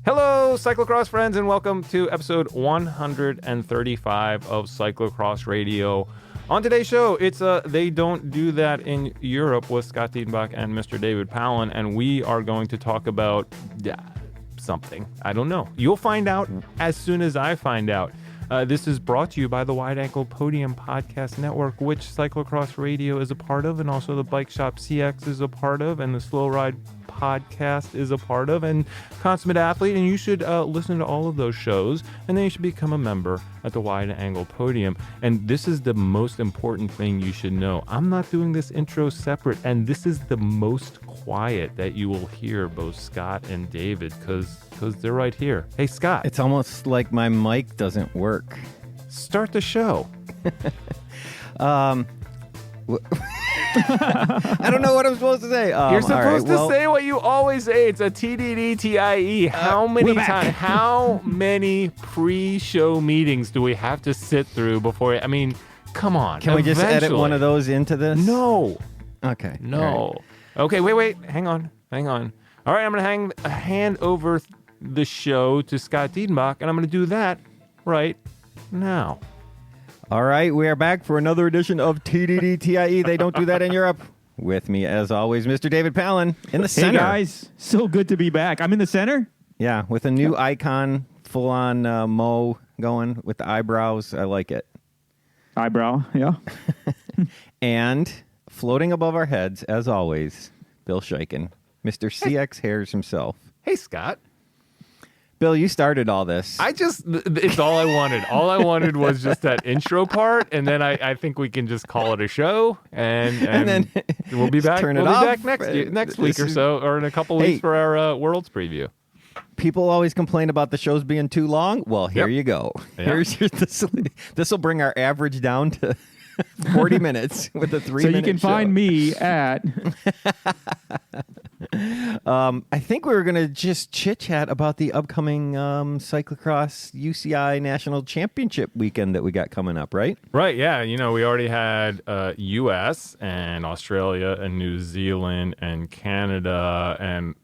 Hello, Cyclocross friends, and welcome to episode 135 of Cyclocross Radio. On today's show, it's They Don't Do That in Europe with Scott Diedenbach and Mr. David Palin, and we are going to talk about something. I don't know. You'll find out as soon as I find out. This is brought to you by the Wide Ankle Podium Podcast Network, which Cyclocross Radio is a part of, and also the Bike Shop CX is a part of, and the Slow Ride Podcast is a part of, and Consummate Athlete, and you should listen to all of those shows, and then you should become a member at the Wide Angle Podium. And this is the most important thing you should know. I'm not doing this intro separate, and this is the most quiet that you will hear both Scott and David, because they're right here. Hey, Scott. It's almost like my mic doesn't work. Start the show. I don't know what I'm supposed to say. You're supposed to say what you always say. It's a TDDTIE. How many times? How many pre-show meetings do we have to sit through before? I mean, come on. Can we just edit one of those into this? No. Okay. No. Right. Okay. Wait. Hang on. All right. I'm gonna hand over the show to Scott Diedenbach, and I'm gonna do that right now. All right, we are back for another edition of TDDTIE. They Don't Do That in Europe. With me, as always, Mr. David Palin in the center. Hey, guys. So good to be back. I'm in the center? Yeah, with a new icon, full-on Mo going with the eyebrows. I like it. Eyebrow, yeah. And floating above our heads, as always, Bill Shiken, Mr. CX Hairs himself. Hey, Scott. Bill, you started all this. It's all I wanted. All I wanted was just that intro part, and then I think we can just call it a show, and then we'll be back. We'll be back next week or so, or in a couple weeks for our Worlds preview. People always complain about the shows being too long. Well, here you go. Yep. Here's your this will bring our average down to 40 minutes with a 3-minute show. So you can find me at... I think we were going to just chit-chat about the upcoming Cyclocross UCI National Championship weekend that we got coming up, right? Right, yeah. You know, we already had U.S. and Australia and New Zealand and Canada, and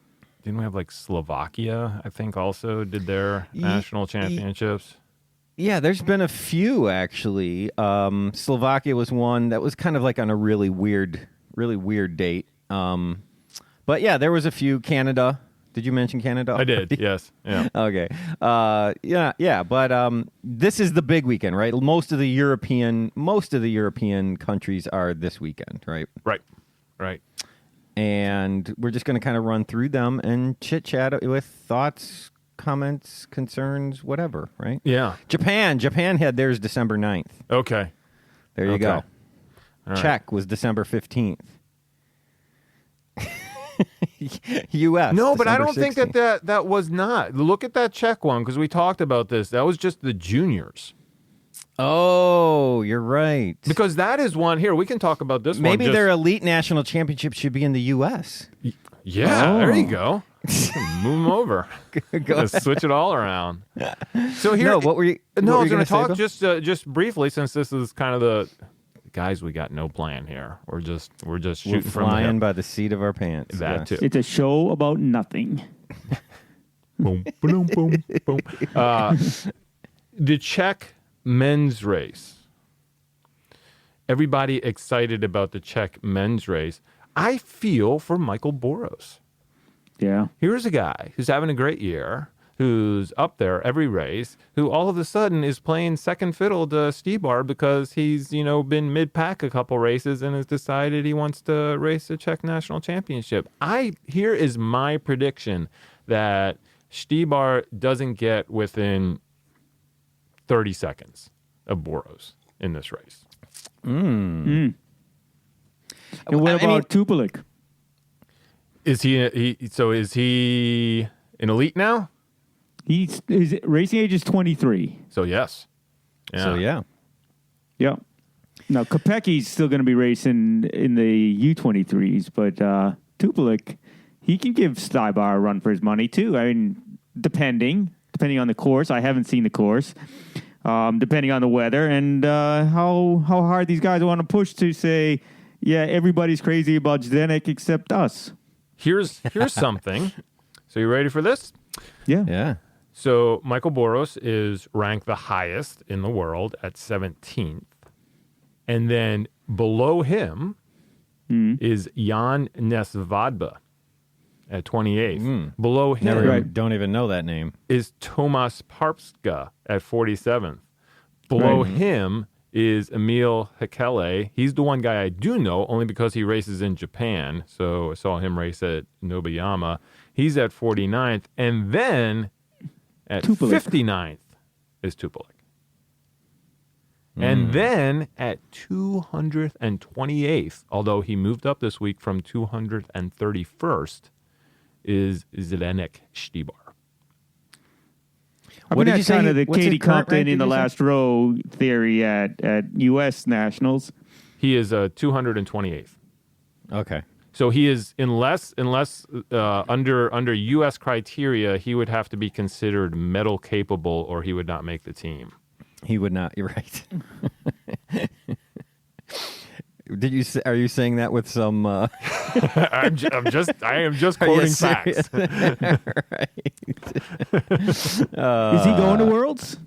didn't we have, like, Slovakia, I think, also did their national championships? Yeah, there's been a few, actually. Slovakia was one that was kind of like on a really weird date. But yeah, there was a few. Canada. Did you mention Canada? I did. Yes. Yeah. Okay. Yeah. But this is the big weekend, right? Most of the European countries are this weekend, right? Right. And we're just going to kind of run through them and chit chat with thoughts, comments, concerns, whatever, right? Yeah. Japan had theirs December 9th. Okay. There you go. All Czech was December 15th. U.S. No, but December I don't 16th. think that was not. Look at that Czech one, because we talked about this. That was just the juniors. Oh, you're right. Because that is one here. We can talk about this Maybe one. their elite national championship should be in the U.S. Yeah, there you go. Move them over. Go switch it all around. So here, no, what were you? No, I was going to talk Bill? just briefly, since this is kind of the guys. We got no plan here. We're just shooting from the flying hip. by the seat of our pants. That too. It's a show about nothing. Boom, boom, boom, boom. The Czech men's race. Everybody excited about the Czech men's race. I feel for Michael Boros. Yeah. Here's a guy who's having a great year, who's up there every race, who all of a sudden is playing second fiddle to Stybar because he's, been mid-pack a couple races and has decided he wants to race the Czech National Championship. Here is my prediction that Stybar doesn't get within 30 seconds of Boros in this race. And what about Tupolik? Is he an elite now? His racing age is 23. So yes. Yeah. So yeah. Yeah. Now Kopecki's still going to be racing in the U23s, but Tupolik, he can give Stybar a run for his money too. I mean, depending on the course. I haven't seen the course. Depending on the weather and how hard these guys want to push to say, yeah, everybody's crazy about Zdenek except us. here's something. So you ready for this? Yeah. So Michael Boros is ranked the highest in the world at 17th. And then below him is Jan Nesvadba at 28th. Below him Don't even know that name. is Tomas Parpska at 47th. Below him is Emil Hekele. He's the one guy I do know, only because he races in Japan. So I saw him race at Nobayama. He's at 49th. And then at Tupolev. 59th is Tupolev. And then at 228th, although he moved up this week from 231st, is Zdenek Štibar. What did you say? Kind of the What's his Katie current Compton rank, in the did you say? last row theory at U.S. Nationals. He is 228th. Okay. So he is, unless under U.S. criteria, he would have to be considered medal capable, or he would not make the team. He would not. You're right. Are you saying that with some? I am just Are quoting you facts. Right. Is he going to Worlds?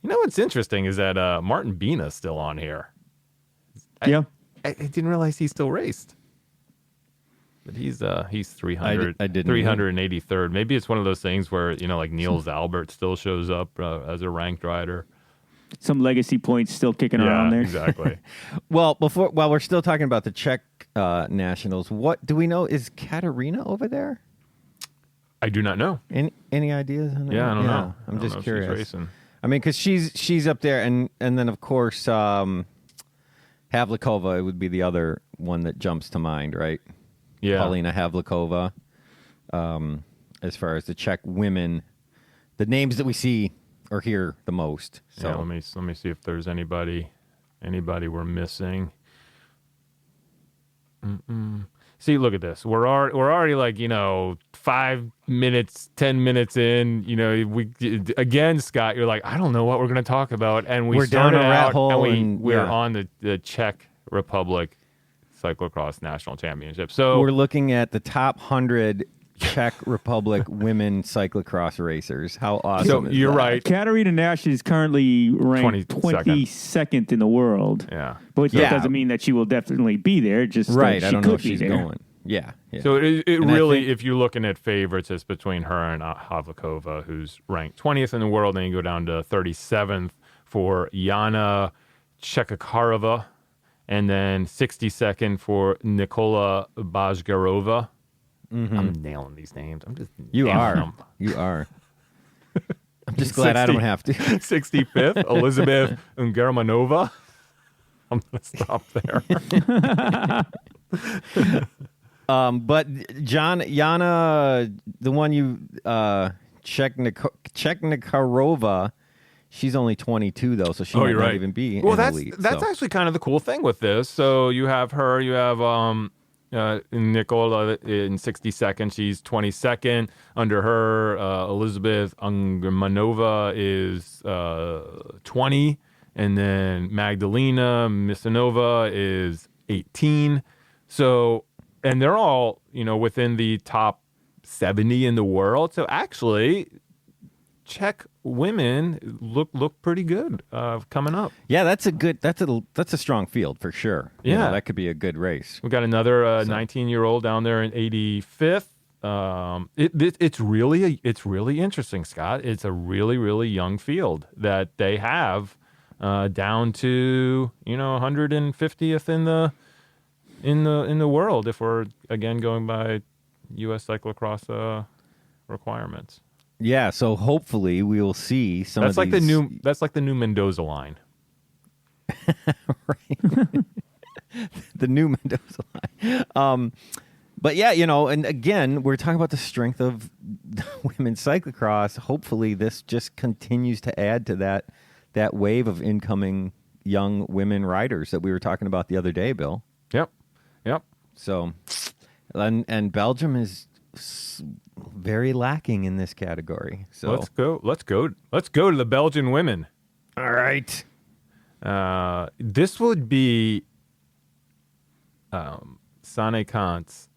You know what's interesting is that Martin Bina's still on here. Yeah. I didn't realize he still raced. But he's 300, I didn't 383rd. Maybe it's one of those things where, like Niels Albert still shows up as a ranked rider. Some legacy points still kicking around there. Exactly. Well, while we're still talking about the Czech nationals, what do we know? Is Katarina over there? I do not know. Any ideas on that? Yeah, I don't know. I'm I don't just know if she's curious. racing. I mean, because she's up there, and then of course Havlikova would be the other one that jumps to mind, right? Yeah. Paulina Havlikova. As far as the Czech women, the names that we see or hear the most. So Yeah, let me see if there's anybody we're missing. See, look at this. We're already like 5 minutes, 10 minutes in. Again, Scott, you're like, I don't know what we're going to talk about, and we're down a rat out hole, and we're yeah. on the Czech Republic Cyclocross National Championship. So we're looking at the top 100 Czech Republic women cyclocross racers. How awesome! So is you're that? right. Katarina Nash is currently ranked 22nd. 22nd in the world. Yeah. But Yeah. that doesn't mean that she will definitely be there. Just that Right. she I don't know could if be she's there. going. Yeah. So it And I really, think- if you're looking at favorites, it's between her and Havlikova, who's ranked 20th in the world. Then you go down to 37th for Yana Chekakarova, and then 62nd for Nikola Bajgarova. I'm nailing these names. I'm just You nailing are. them. You are. I'm just glad I don't have to. 65th, Elizabeth Ungermanova. I'm going to stop there. But Yana, the one you Cheknikarova, she's only 22 though, so she might not even be in that's elite. that's so. actually kind of the cool thing with this. So you have her, you have Nicola in 62nd. She's 22nd. Under her, Elizabeth Ungermanova is 20, and then Magdalena Misanova is 18. So, and they're all within the top 70 in the world. So actually, Czech women look pretty good coming up. Yeah, that's a strong field for sure. Yeah. That could be a good race. We got another 19-year-old down there in 85th. It's really interesting, Scott. It's a really, really young field that they have down to 150th in the world, if we're again going by U.S. cyclocross requirements. Yeah, so hopefully we will see some That's of like these. that's like the new Mendoza line. The new Mendoza line. But yeah, and again, we're talking about the strength of women's cyclocross. Hopefully this just continues to add to that wave of incoming young women riders that we were talking about the other day, Bill. Yep. So, and Belgium is very lacking in this category. So Let's go to the Belgian women. all right. This would be Sane Kant's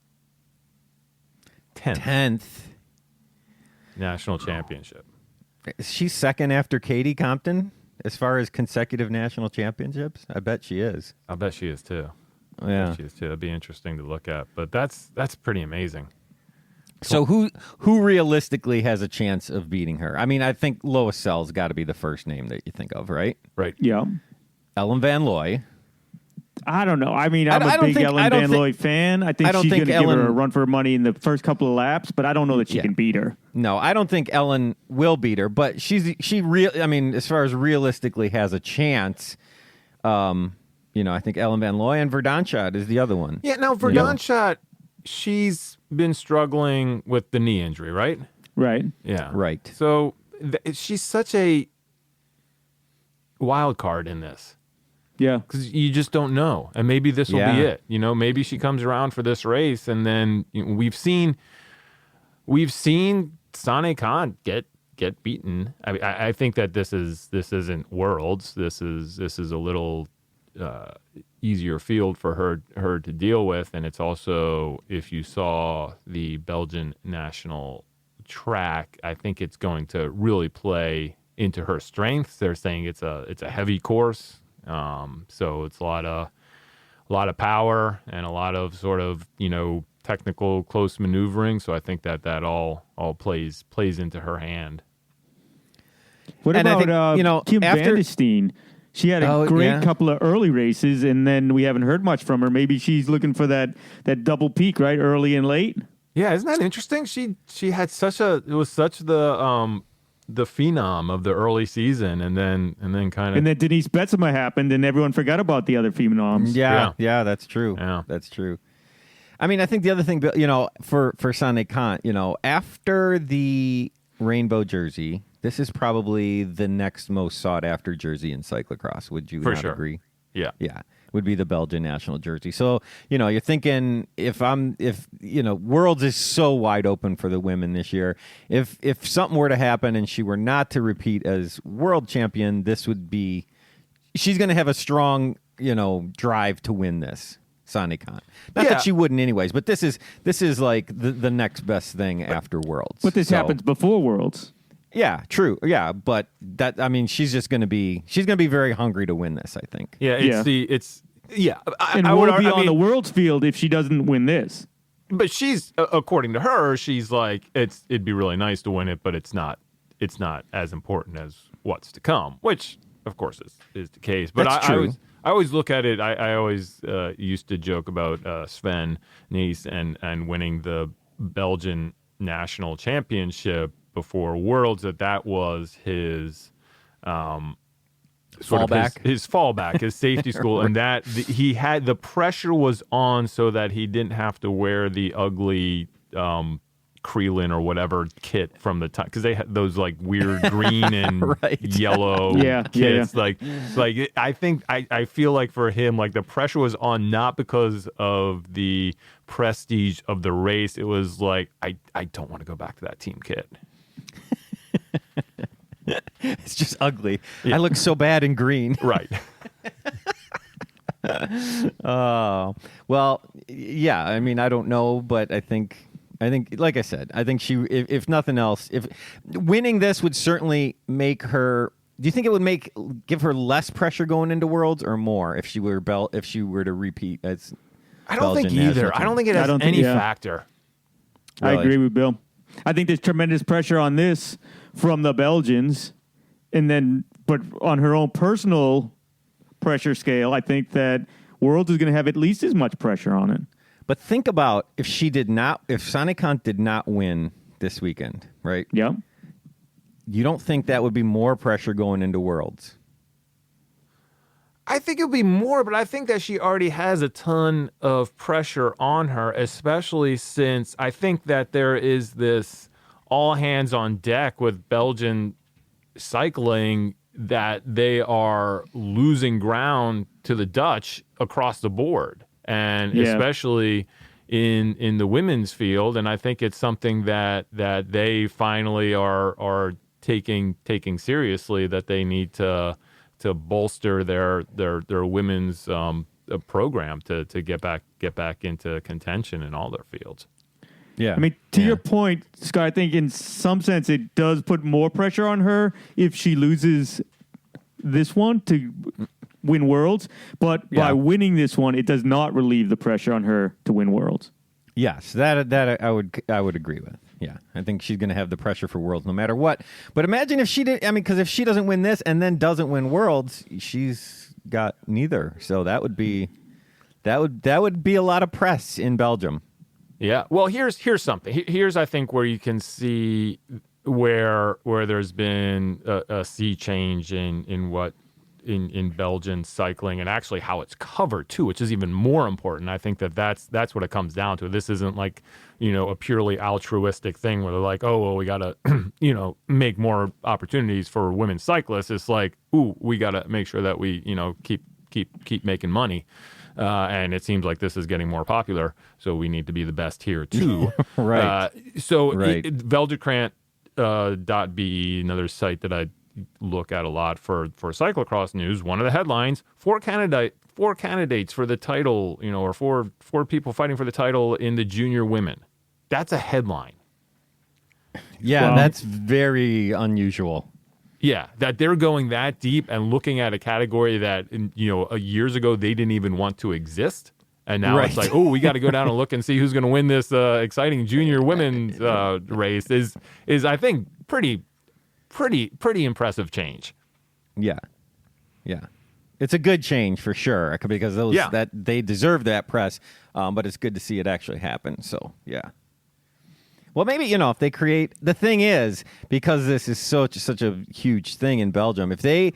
10th. national championship. She's second after Katie Compton as far as consecutive national championships. I bet she is. I bet she is too. Yeah. She is too. That'd be interesting to look at. But that's pretty amazing. So who realistically has a chance of beating her? I mean, I think Lois Sell's got to be the first name that you think of, right? Right. Yeah. Ellen Van Looy. I don't know. I mean, I'm I a don't big think- Ellen I don't Van think- Looy fan. I think I don't she's going think to give her Ellen- a run for her money in the first couple of laps, but I don't know that she Yeah. can beat her. No, I don't think Ellen will beat her, but I mean, as far as realistically has a chance, I think Ellen Van Looy and Verdonschot is the other one. Yeah. Now, Verdonschot, she's been struggling with the knee injury, right? Right. Yeah. Right. So she's such a wild card in this. Yeah. Because you just don't know, and maybe this will be Yeah. it. Maybe she comes around for this race, and then we've seen Sane Khan get beaten. I think that this isn't Worlds. This is a little easier field for her to deal with, and it's also, if you saw the Belgian national track, I think it's going to really play into her strengths. They're saying it's a heavy course. So it's a lot of power and a lot of sort of, technical close maneuvering. So I think that all plays into her hand. What And I about think, Kim after- Vandestein? She had a great couple of early races, and then we haven't heard much from her. Maybe she's looking for that double peak, right, early and late. Yeah, isn't that interesting? She had such the phenom of the early season, and then kind of, And then Denise Betsema happened, and everyone forgot about the other phenoms. Yeah, that's true. Yeah. That's true. I mean, I think the other thing, for Sane Khan, after the rainbow jersey, this is probably the next most sought after jersey in cyclocross. Would you For not sure. agree? yeah. Yeah, would be the Belgian national jersey. So, you're thinking if Worlds is so wide open for the women this year, if something were to happen and she were not to repeat as world champion, she's going to have a strong, drive to win this. Sane Khan. Not that she wouldn't anyways, but this is like the next best thing after Worlds. But this happens before Worlds. Yeah, true. Yeah, but she's going to be very hungry to win this, I think. Yeah, And will be on the Worlds field if she doesn't win this. But she's, according to her, she's like, it'd be really nice to win it, but it's not as important as what's to come, which of course is the case. But That's true. I always look at it. I always used to joke about Sven Nys and winning the Belgian national championship before Worlds. That was his sort fallback. of his fallback, his safety school, and that he had the pressure was on so that he didn't have to wear the ugly Creelin or whatever kit from the time, because they had those like weird green and Right. yellow kits. Like I think I feel like for him, like the pressure was on not because of the prestige of the race. It was like I don't want to go back to that team kit. It's just ugly. I look so bad in green. Right. Oh, well, yeah. I mean, I don't know, but I think, like I said, I think she, if nothing else, if winning this would certainly make her. Do you think it would give her less pressure going into Worlds or more if she were to repeat as? I don't think Belgian either. national I don't think it has any factor. I Really? agree with Bill. I think there's tremendous pressure on this from the Belgians, but on her own personal pressure scale, I think that Worlds is going to have at least as much pressure on it. But think about if Sane Khan did not win this weekend, right? Yeah. You don't think that would be more pressure going into Worlds? I think it would be more, but I think that she already has a ton of pressure on her, especially since I think that there is this all hands on deck with Belgian cycling that they are losing ground to the Dutch across the board, and especially in the women's field. And I think it's something that they finally are taking seriously, that they need to bolster their women's program to get back into contention in all their fields. Yeah. I mean, to your point, Scott, I think in some sense it does put more pressure on her if she loses this one to win Worlds. But by winning this one, it does not relieve the pressure on her to win Worlds. Yes, that I would agree with. Yeah, I think she's going to have the pressure for Worlds no matter what. But imagine if she did. I mean, because if she doesn't win this and then doesn't win Worlds, she's got neither. So that would be a lot of press in Belgium. Yeah. Well, here's something. Here's I think where you can see where there's been a sea change in what in Belgian cycling and actually how it's covered too, which is even more important. I think that's what it comes down to. This isn't like, a purely altruistic thing where they're like, oh, well, we got to, make more opportunities for women cyclists. It's like, ooh, we got to make sure that we, keep making money. And it seems like this is getting more popular, so we need to be the best here too. Right. Veldrecrant.be, another site that I look at a lot for cyclocross news. One of the headlines: four candidates for the title, or four people fighting for the title in the junior women. That's a headline. Yeah, Well, that's very unusual. Yeah, that they're going that deep and looking at a category that, years ago they didn't even want to exist. And now it's like, oh, we got to go down and look and see who's going to win this exciting junior women's race is I think, pretty impressive change. Yeah. It's a good change for sure because that they deserve that press, but it's good to see it actually happen. So, yeah. Well, maybe, if they create... The thing is, because this is such a huge thing in Belgium, if they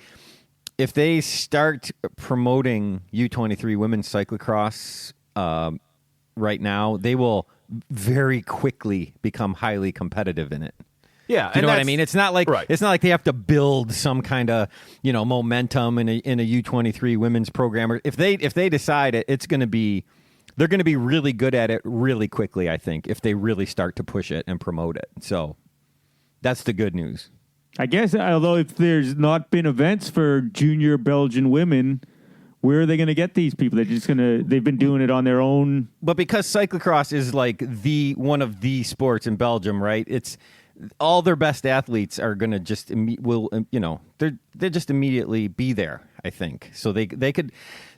start promoting U23 women's cyclocross right now, they will very quickly become highly competitive in it. Yeah, Do you know what I mean? It's not like they have to build some kind of momentum in a U23 women's program. Or if they decide it's going to be... They're going to be really good at it really quickly, I think, if they really start to push it and promote it. So that's the good news. I guess, although if there's not been events for junior Belgian women, where are they going to get these people? They've been doing it on their own. But because cyclocross is like one of the sports in Belgium, right? It's all their best athletes are going to just they're just immediately be there, I think. So they could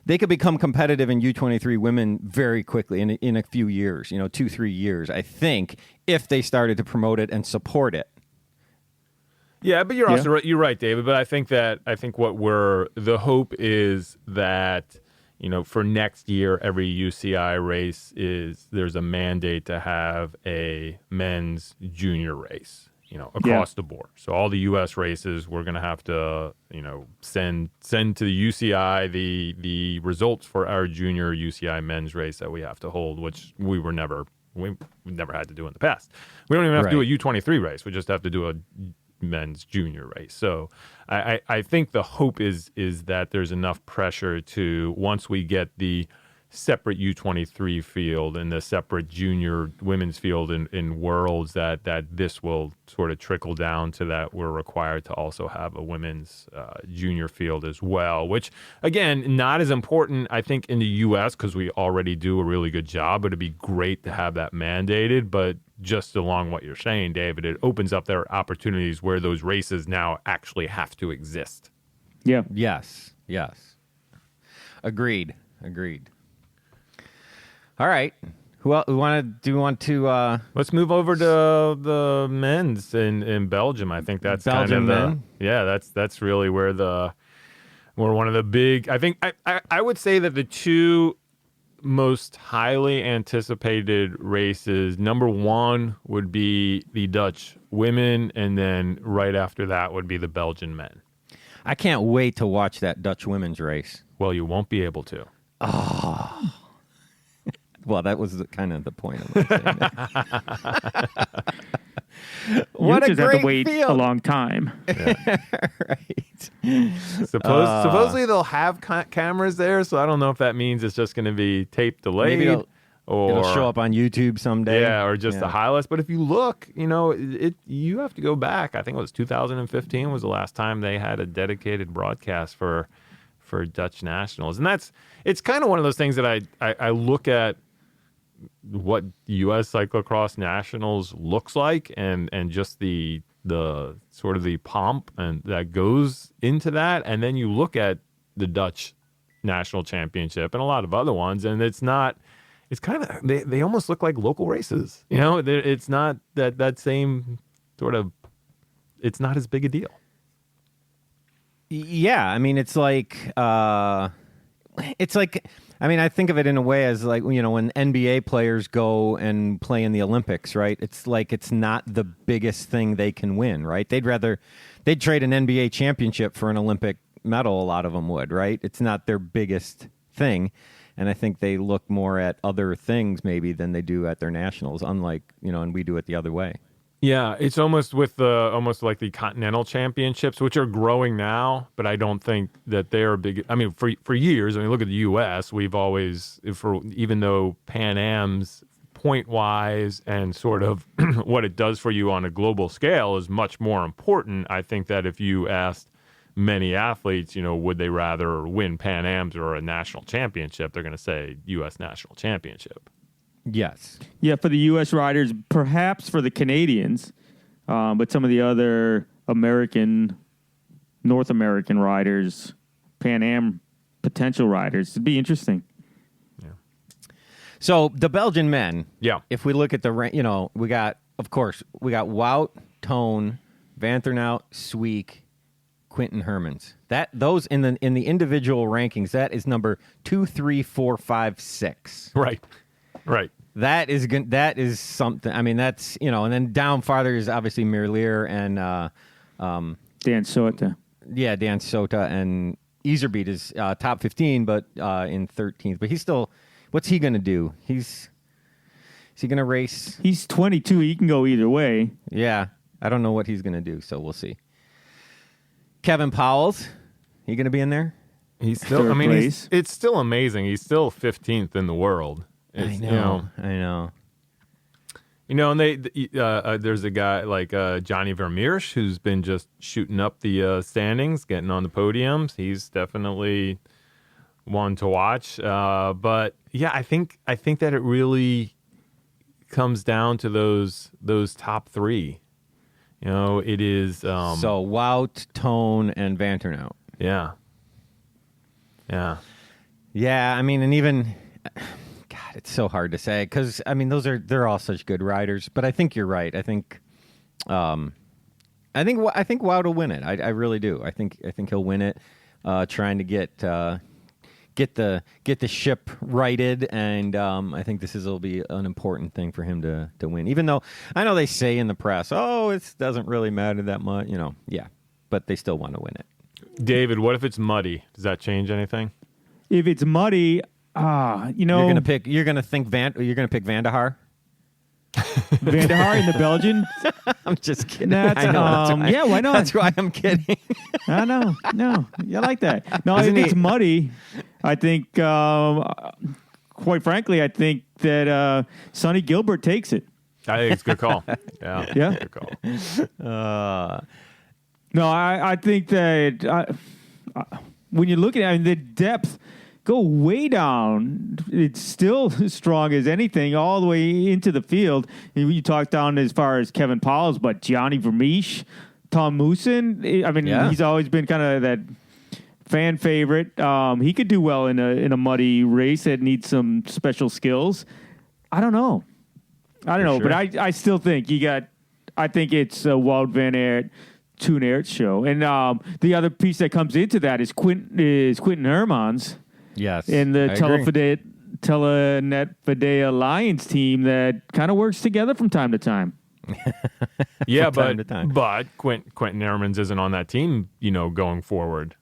become competitive in U23 women very quickly in a few years, 2-3 years, I think, if they started to promote it and support it. Yeah, but you're also right. You're right, David. But I think the hope is that, for next year, every UCI race there's a mandate to have a men's junior race, across the board. So all the U.S. races, we're going to have to, send to the UCI the results for our junior UCI men's race that we have to hold, which we've never had to do in the past. We don't even have to do a U23 race. We just have to do a men's junior race. So I think the hope is that there's enough pressure to, once we get the separate U23 field and the separate junior women's field in Worlds, that this will sort of trickle down to that we're required to also have a women's junior field as well, which, again, not as important, I think, in the U.S. because we already do a really good job, but it'd be great to have that mandated. But just along what you're saying, David, it opens up their opportunities where those races now actually have to exist. Yeah. Yes. Agreed. All right. Do you want to? Let's move over to the men's in Belgium. I think that's Belgium kind of that's really where one of the big. I think I would say that the two most highly anticipated races. Number one would be the Dutch women, and then right after that would be the Belgian men. I can't wait to watch that Dutch women's race. Well, you won't be able to. Oh. Well, that was kind of the point of my saying that. What you a just great have to wait field. a long time. Yeah. Right. Supposedly they'll have cameras there, so I don't know if that means it's just going to be tape delayed. Maybe it'll show up on YouTube someday. Yeah, or just the highlights. But if you look, you have to go back. I think it was 2015 was the last time they had a dedicated broadcast for Dutch nationals, and it's kind of one of those things that I look at what U.S. Cyclocross Nationals looks like, and just the sort of the pomp and that goes into that, and then you look at the Dutch National Championship and a lot of other ones, and it's kind of they almost look like local races. It's not that same sort of. It's not as big a deal. Yeah, I mean, it's like. I mean, I think of it in a way as like, when NBA players go and play in the Olympics, right? It's like it's not the biggest thing they can win, right? They'd trade an NBA championship for an Olympic medal, a lot of them would, right? It's not their biggest thing. And I think they look more at other things maybe than they do at their nationals, unlike, and we do it the other way. Yeah, it's almost with almost like the continental championships, which are growing now, but I don't think that they're big. I mean, for years, look at the U.S. We've always, even though Pan Am's point wise and sort of what it does for you on a global scale is much more important. I think that if you asked many athletes, would they rather win Pan Am's or a national championship, they're going to say U.S. national championship. Yes. Yeah, for the U.S. riders, perhaps for the Canadians, but some of the other North American riders, Pan Am potential riders, it'd be interesting. Yeah. So the Belgian men. Yeah. If we look at the we got Wout, Toon, Van der Nout, Sweeck, Quinten Hermans. Those in the individual rankings, that is number 2, 3, 4, 5, 6. Right. That is something. I mean, that's, and then down farther is obviously Merlier and Dan Sota. Yeah, Dan Sota, and Iserbeet is top 15, but in 13th. But he's still, what's he going to do? Is he going to race? He's 22. He can go either way. Yeah, I don't know what he's going to do, so we'll see. Kevin Powell's, he going to be in there? He's still, it's still amazing. He's still 15th in the world. I know. And there's a guy like Johnny Vermeersch who's been just shooting up the standings, getting on the podiums. He's definitely one to watch. But yeah, I think that it really comes down to those top three. It is. So Wout, Toon, and Van der Nout. Yeah. I mean, and even. God, it's so hard to say because they're all such good riders. But I think you're right. I think Wout will win it. I really do. I think he'll win it. Trying to get the ship righted, and I think will be an important thing for him to win. Even though I know they say in the press, it doesn't really matter that much. Yeah, but they still want to win it. David, what if it's muddy? Does that change anything? If it's muddy. You're gonna pick Van der Haar. Van der Haar in the Belgian. I'm just kidding. Yeah, why not? That's why I'm kidding. I know. No, I like that. No, if it's muddy, I think. Quite frankly, I think that Sonny Gilbert takes it. I think it's a good call. Yeah. Good call. No, I think that when you look at the depth. Go way down. It's still as strong as anything, all the way into the field. You talk down as far as Kevin Powell's, but Gianni Vermeersch, Tom Moosen. He's always been kind of that fan favorite. He could do well in a muddy race that needs some special skills. I don't know, sure. But I still think I think it's Wout van Aert, Toon Aert show, and the other piece that comes into that is Quinten Hermans. Yes, in the Telenet Fidea Lions team that kind of works together from time to time. Yeah, but Quinten Hermans isn't on that team, going forward.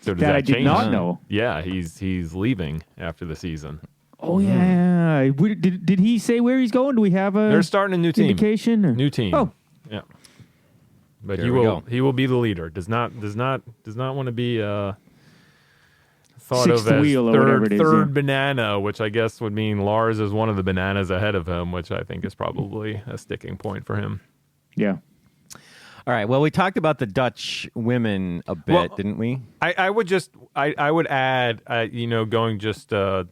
So does that I did change? not know. Yeah, he's leaving after the season. Oh yeah, did he say where he's going? Do we have a? They're starting a new team. Indication or? New team. Oh, yeah. But there he will be the leader. Does not want to be thought Sixth of as wheel or whatever it is, third banana, which I guess would mean Lars is one of the bananas ahead of him, which I think is probably a sticking point for him. Yeah. All right. Well, we talked about the Dutch women a bit, didn't we? I would add, going just the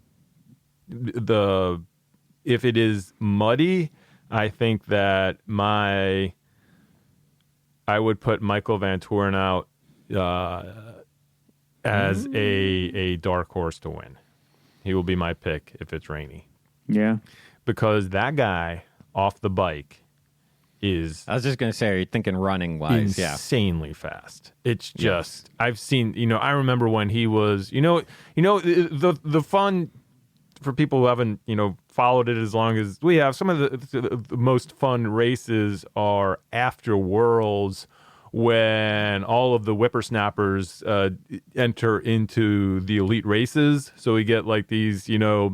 if it is muddy, I think that I would put Michael Van Toren out as a dark horse to win. He will be my pick if it's rainy. Yeah. Because that guy off the bike is... I was just going to say, are you thinking running-wise? Insanely fast. It's just... I've seen... I remember when he was... the fun... For people who haven't, followed it as long as we have, some of the most fun races are after Worlds, when all of the whippersnappers enter into the elite races. So we get like these, 17,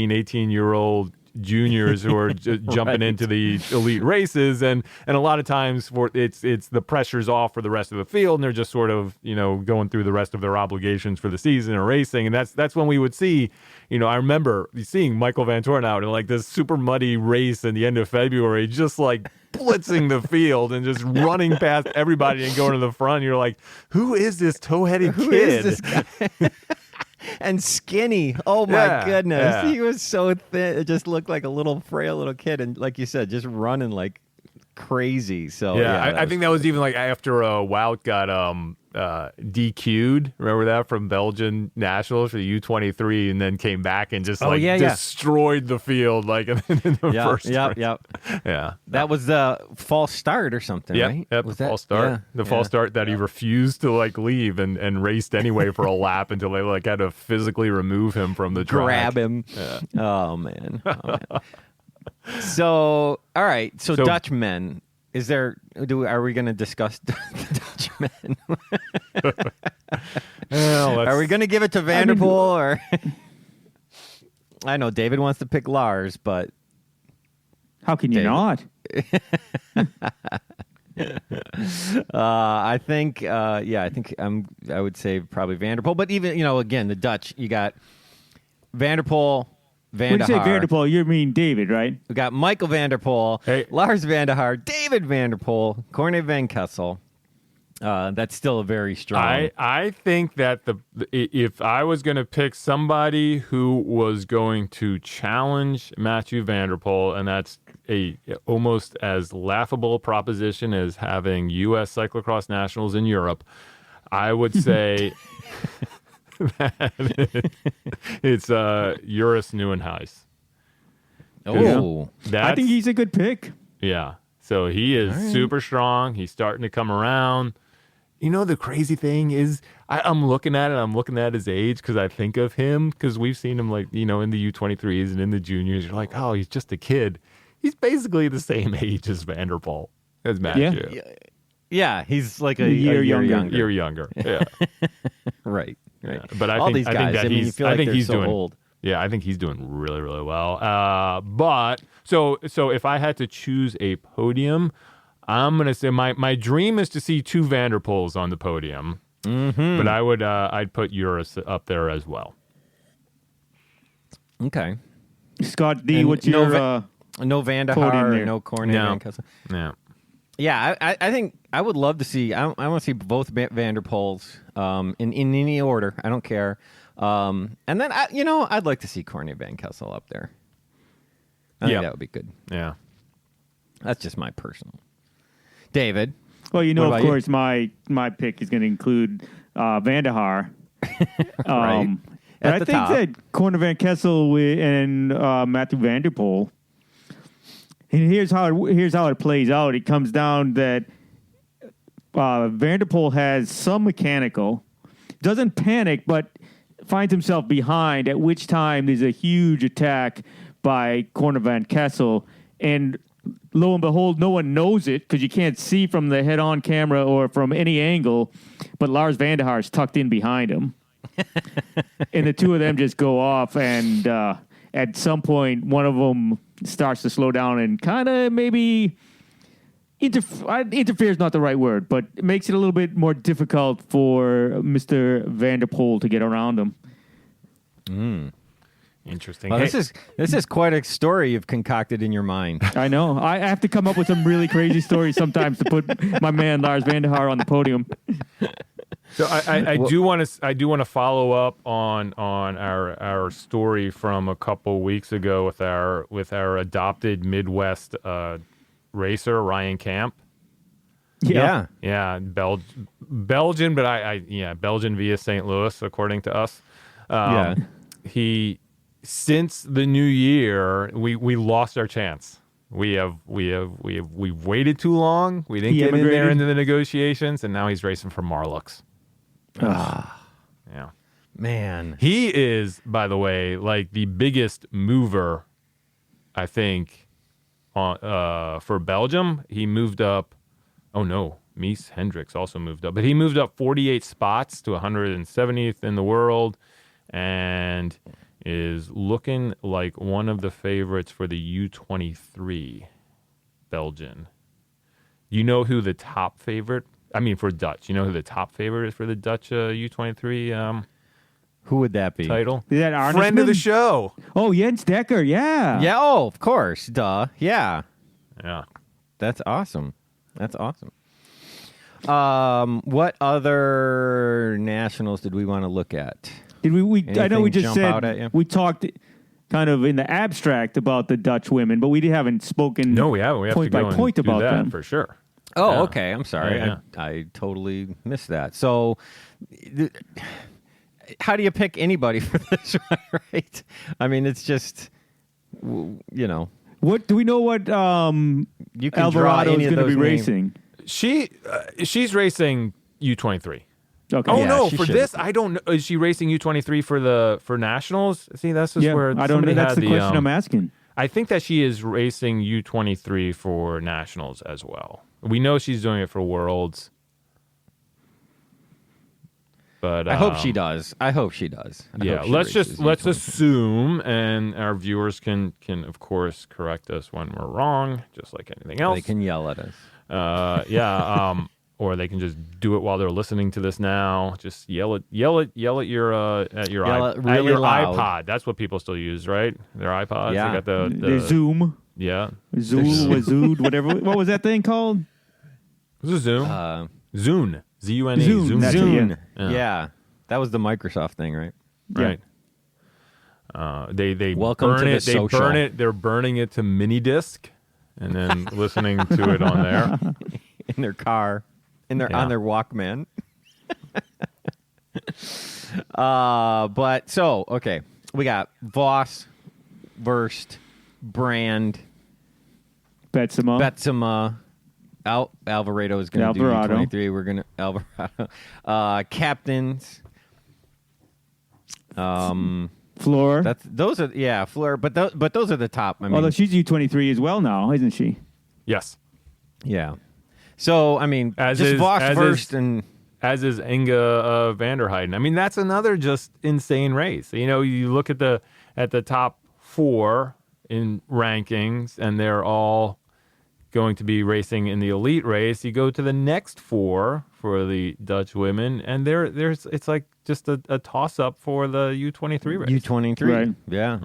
18-year-old juniors who are jumping into the elite races, and a lot of times it's the pressure's off for the rest of the field, and they're just sort of going through the rest of their obligations for the season or racing, and that's when we would see, I remember seeing Michael Van Toren out in like this super muddy race in the end of February, just like blitzing the field and just running past everybody and going to the front. You're like, who is this toe-headed kid? Who is this guy? And skinny. Oh my goodness. Yeah. He was so thin. It just looked like a frail little kid. And like you said, just running like crazy. So I think that was even like after Wout got DQ'd. Remember that from Belgian Nationals for the U23, and then came back and just destroyed the field like in the first race. Yeah. That was the false start or something, right? Yep, was the that false start. Yeah, the false start that he refused to like leave and raced anyway for a lap until they like had to physically remove him from the track. Grab him. Yeah. Oh man. So, all right. So Dutchmen. Are we going to discuss the Dutchmen? Are we going to give it to Vanderpool or? I know David wants to pick Lars, but how can you not? I think I would say probably Vanderpool, but even again the Dutch, you got Vanderpool. Van When der you say Haar. Vanderpool, you mean David, right? We got Michael Vanderpool, Lars Van der Haar, David Vanderpool, Corne Van Kessel. That's still a very strong. I think that if I was going to pick somebody who was going to challenge Mathieu van der Poel, and that's a almost as laughable proposition as having U.S. Cyclocross Nationals in Europe, I would say it's Joris Nieuwenhuis. Oh, I think he's a good pick. Yeah. So he is super strong. He's starting to come around. The crazy thing is, I'm looking at it. I'm looking at his age because I think of him because we've seen him in the U23s and in the juniors. You're like, oh, he's just a kid. He's basically the same age as Van der Poel, as Mathieu. Yeah, he's like a year younger. Year younger. Yeah. Right. Yeah. But I all think these guys. I think you feel like they're he's so doing old. Yeah, I think he's doing really, really well. But so if I had to choose a podium, I'm gonna say my dream is to see two Van der Poels on the podium. Mm-hmm. But I'd put Joris up there as well. Okay. Scott D, what's your no Van der Haar, no Corne Van Kessel? Yeah. Yeah, I think I would love to see. I want to see both Van der Poels in any order. I don't care. And then I'd like to see Corne Van Kessel up there. I think that would be good. Yeah, that's just my personal. David, well, of course, my pick is going to include Van der Haar. Right. But I think that Corne Van Kessel and Mathieu van der Poel. And here's how it plays out. It comes down that Van der Poel has some mechanical, doesn't panic, but finds himself behind, at which time there's a huge attack by Corne Van Kessel. And lo and behold, no one knows it because you can't see from the head-on camera or from any angle, but Lars Van der Haar is tucked in behind him. And the two of them just go off, and at some point, one of them starts to slow down and kind of maybe interfere is not the right word, but it makes it a little bit more difficult for Mr. Van der Poel to get around him. Interesting. Well, this is quite a story you've concocted in your mind. I know. I have to come up with some really crazy stories sometimes to put my man Lars Van der Haar on the podium. So I do want to follow up on our story from a couple weeks ago with our adopted Midwest racer Ryan Camp. Yeah. Belgian, but Belgian via St. Louis, according to us. He, since the new year, we lost our chance. We've waited too long. We didn't get in there into the negotiations, and now he's racing for Marlux. Yeah, Man. he is, by the way, like the biggest mover, I think, for Belgium. He moved up. Oh no, Mies Hendricks also moved up, but he moved up 48 spots to 170th in the world, and is looking like one of the favorites for the U23 Belgian. You know who the top favorite? I mean, for Dutch. You know who the top favorite is for the Dutch U23 Who would that be? title? Is that Arnesman? Friend of the show. Oh, Jens Decker, yeah. Yeah, oh, of course. Duh. Yeah. Yeah. That's awesome. What other nationals did we want to look at? Did we I know we Anything just jump out at you? said we talked kind of in the abstract about the Dutch women, but we haven't spoken No, we haven't. We have point to go by point and do about that them. for sure. Oh, Yeah. okay. I'm sorry. Yeah. I totally missed that. So, how do you pick anybody for this one, right? I mean, it's just, What do we know what you can draw Alvarado any is of going to be those names. racing? She's racing U23. Okay. Oh Yeah, no, she for should. this I don't know. Is she racing U23 for nationals? See, that's just Yeah, where I don't know. somebody That's had the question I'm asking. I think that she is racing U23 for nationals as well. We know she's doing it for Worlds, but I hope she does. I hope she does. I Yeah, hope she let's races let's U23. assume, and our viewers can of course correct us when we're wrong, just like anything else. They can yell at us. Or they can just do it while they're listening to this now. Just yell at your Yell it really at your loud. iPod. That's what people still use, right? Their iPods. Yeah. They got The Zoom, Yeah. Zoom, whatever. What was that thing called? This is Zoom. Zune. Zune. Zune, that's it, Zune. Yeah. Yeah. That was the Microsoft thing, right? Right. They Welcome burn to the it. They social. burn it. They're burning it to mini disc, and then listening to it on there. In their car. On their Walkman. Okay. We got Voss, Verst, Brand, Betsema. Alvarado is going to do Alvarado. U23. We're going to Alvarado. Captains. Fleur. Fleur. But those are the top. I mean, Although she's U23 as well now, isn't she? Yes. yeah. So I mean, As just is- Voss, as Verst, is- and As is Inga Vanderheiden. I mean, that's another just insane race. You know, you look at the top four in rankings, and they're all going to be racing in the elite race. You go to the next four for the Dutch women, and it's like just a toss up for the U23 race. U23. Right. Yeah.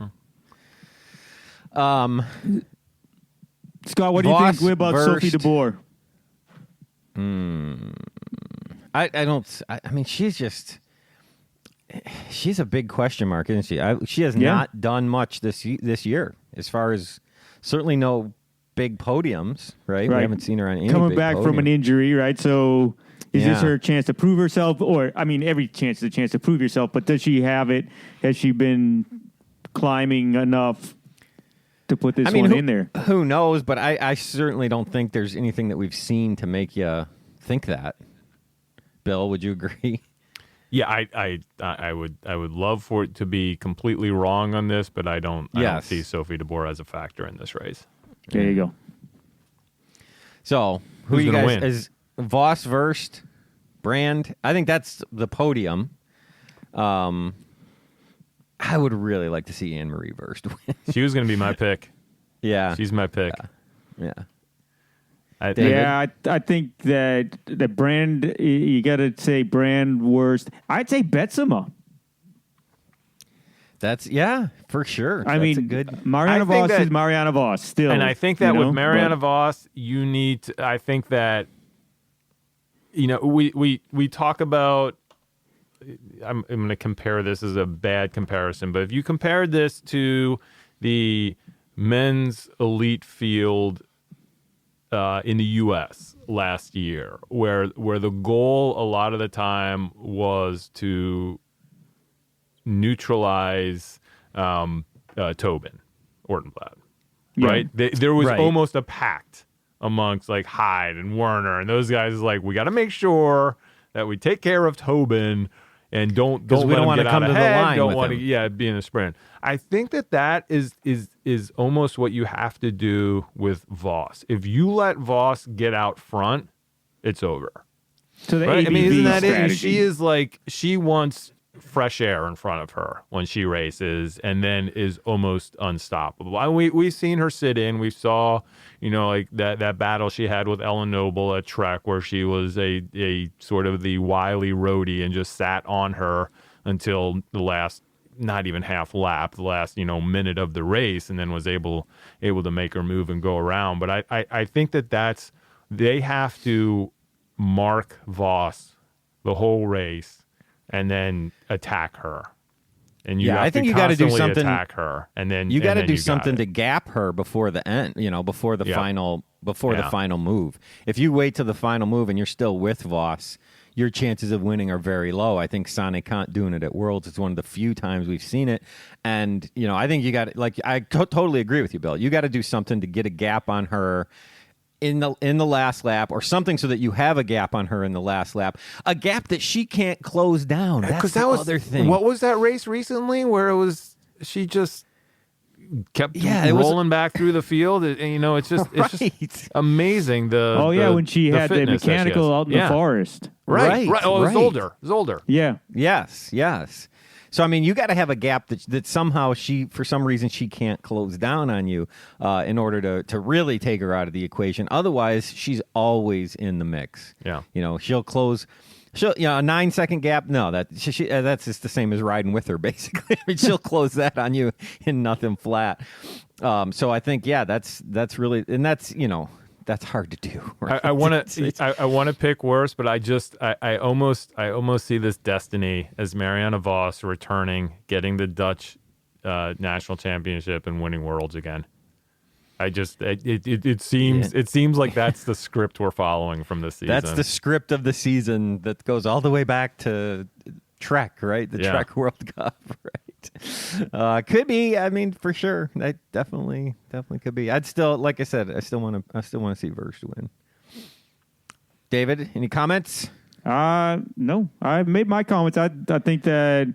Scott, what do you Voss, think about Sophie Verst. de Boer? I mean, she's a big question mark, isn't she? She has not done much this year, as far as certainly no big podiums, right? We haven't seen her on any coming big back from an podium. injury, right? So is this Yeah. her chance to prove herself? Or, I mean, every chance is a chance to prove yourself, but does she have it? Has she been climbing enough to put this one in there? Who knows? But I certainly don't think there's anything that we've seen to make you think that. Bill, would you agree? Yeah, I would love for it to be completely wrong on this, but I don't see Sophie de Boer as a factor in this race. There you go. So who Who's you gonna guys win? is Voss, Verst, Brand? I think that's the podium. I would really like to see Anne Marie Verst win. She was going to be my pick. Yeah, She's my pick. yeah. I think that Brand, you got to say Brand worst. I'd say Betsema. That's for sure. I That's mean, a good. Mariana I think Voss that- is Mariana Voss still. And I think that you know, with Mariana but- Voss, you need to, I think that we talk about. I'm going to compare this as a bad comparison, but if you compared this to the men's elite field in the U.S. last year, where the goal a lot of the time was to neutralize Tobin Ortenblad, right? There was almost a pact amongst like Hyde and Werner and those guys. Is like, we got to make sure that we take care of Tobin and don't let him get out ahead. Don't want to be in a sprint. I think that is almost what you have to do with Voss. If you let Voss get out front, it's over. So the right? ABV isn't that strategy. it? She is like, she wants fresh air in front of her when she races, and then is almost unstoppable. And we've seen her sit in. We saw, like that battle she had with Ellen Noble at Trek, where she was a sort of the wily roadie and just sat on her until the last, not even half lap, the last minute of the race, and then was able to make her move and go around. But I think they have to mark Voss the whole race and then attack her. And I think you got to do something. Attack her, and then you got to do something to gap her before the end. Before the final move. If you wait till the final move and you're still with Voss, your chances of winning are very low. I think Sane Kant doing it at Worlds is one of the few times we've seen it. And I think you got I totally agree with you, Bill. You got to do something to get a gap on her in the last lap, or something so that you have a gap on her in the last lap, a gap that she can't close down. That's the other thing. What was that race recently where it was she just kept rolling back through the field? It's just just amazing. When she had the mechanical out in the forest. Right. Oh, it was Zolder. Yeah. Yes. So, you got to have a gap that somehow for some reason, she can't close down on you in order to really take her out of the equation. Otherwise, she's always in the mix. Yeah. She'll close. A 9-second gap. No, that's just the same as riding with her, basically. She'll close that on you in nothing flat. So I think, that's really, and that's hard to do. Right? I want to pick worse, but I almost see this destiny as Marianne Vos returning, getting the Dutch national championship and winning Worlds again. It seems like that's the script we're following from this season. That's the script of the season that goes all the way back to Trek, right? The Trek World Cup, right? Could be. For sure. That definitely could be. I'd still, like I said, I still want to see Verge win. David, any comments? No. I've made my comments. I think that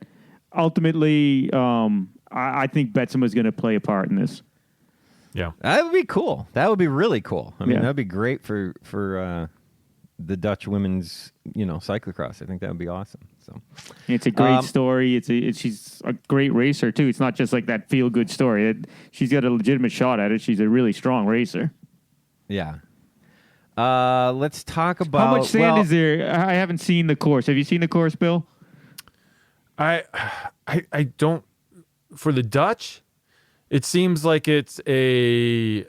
ultimately, I think Betsema's going to play a part in this. Yeah, that would be cool. That would be really cool. That would be great for the Dutch women's, cyclocross. I think that would be awesome. So it's a great story. She's a great racer too. It's not just like that feel good story. She's got a legitimate shot at it. She's a really strong racer. Yeah. Let's talk about how much sand is there. I haven't seen the course. Have you seen the course, Bill? I don't. For the Dutch, it seems like it's a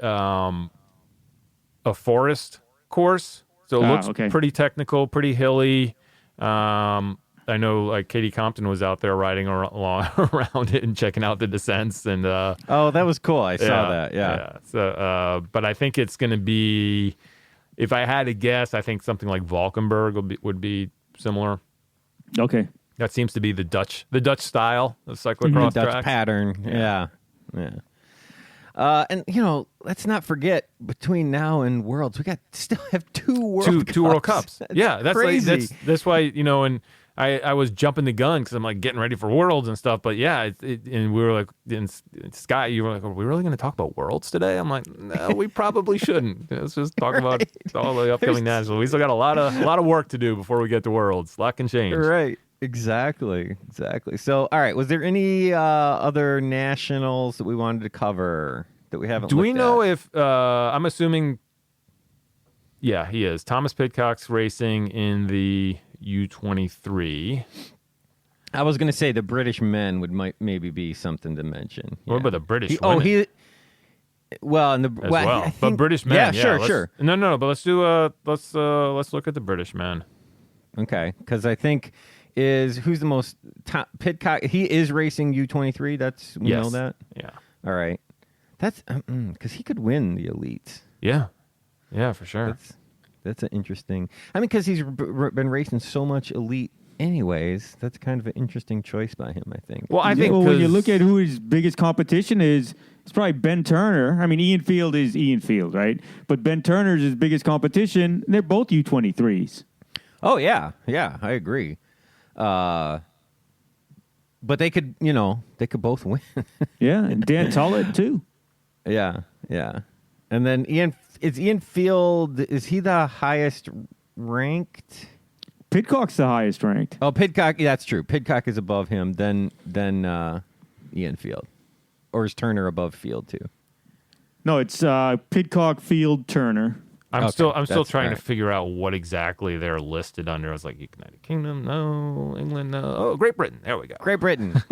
forest course. So it looks pretty technical, pretty hilly. I know, like Katie Compton was out there riding around it and checking out the descents. And that was cool. I saw that. Yeah. So, but I think it's going to be, if I had to guess, I think something like Valkenburg would be similar. Okay. That seems to be the Dutch style of cyclocross Dutch tracks. Pattern. Yeah. And let's not forget, between now and Worlds, we still have two World Cups. That's crazy. That's why and I was jumping the gun because I'm like getting ready for Worlds and stuff. But and we were like, Scott, you were like, are we really going to talk about Worlds today? I'm like, no, we probably shouldn't. Let's just talk about all the upcoming nationals. We still got a lot of work to do before we get to Worlds. A lot can change. Right. Exactly. So, all right. Was there any other nationals that we wanted to cover that we haven't? Do we know if I'm assuming? Yeah, he is. Thomas Pidcock's racing in the U23. I was going to say the British men might maybe be something to mention. What about the British women? But British men. Yeah, sure. No. But let's look at the British men. Okay, because I think who's the most top Pidcock? He is racing U23. We know that. Yeah. All right. That's because he could win the elites. Yeah. Yeah, for sure. That's an interesting. I mean, because he's been racing so much elite, anyways. That's kind of an interesting choice by him, I think. Well, I think when you look at who his biggest competition is, it's probably Ben Turner. I mean, Ian Field is Ian Field, right? But Ben Turner's his biggest competition. They're both U23s. Oh yeah, I agree. But they could, they could both win. Yeah, and Dan Tullett too. Yeah. And then Ian Field, is he the highest ranked? Pidcock's the highest ranked. Oh, Pidcock, yeah, that's true. Pidcock is above him, then Ian Field. Or is Turner above Field too? No, it's Pidcock, Field, Turner. I'm still trying right. to figure out what exactly they're listed under. I was like, United Kingdom, no. England, no. Oh, Great Britain. There we go. Great Britain.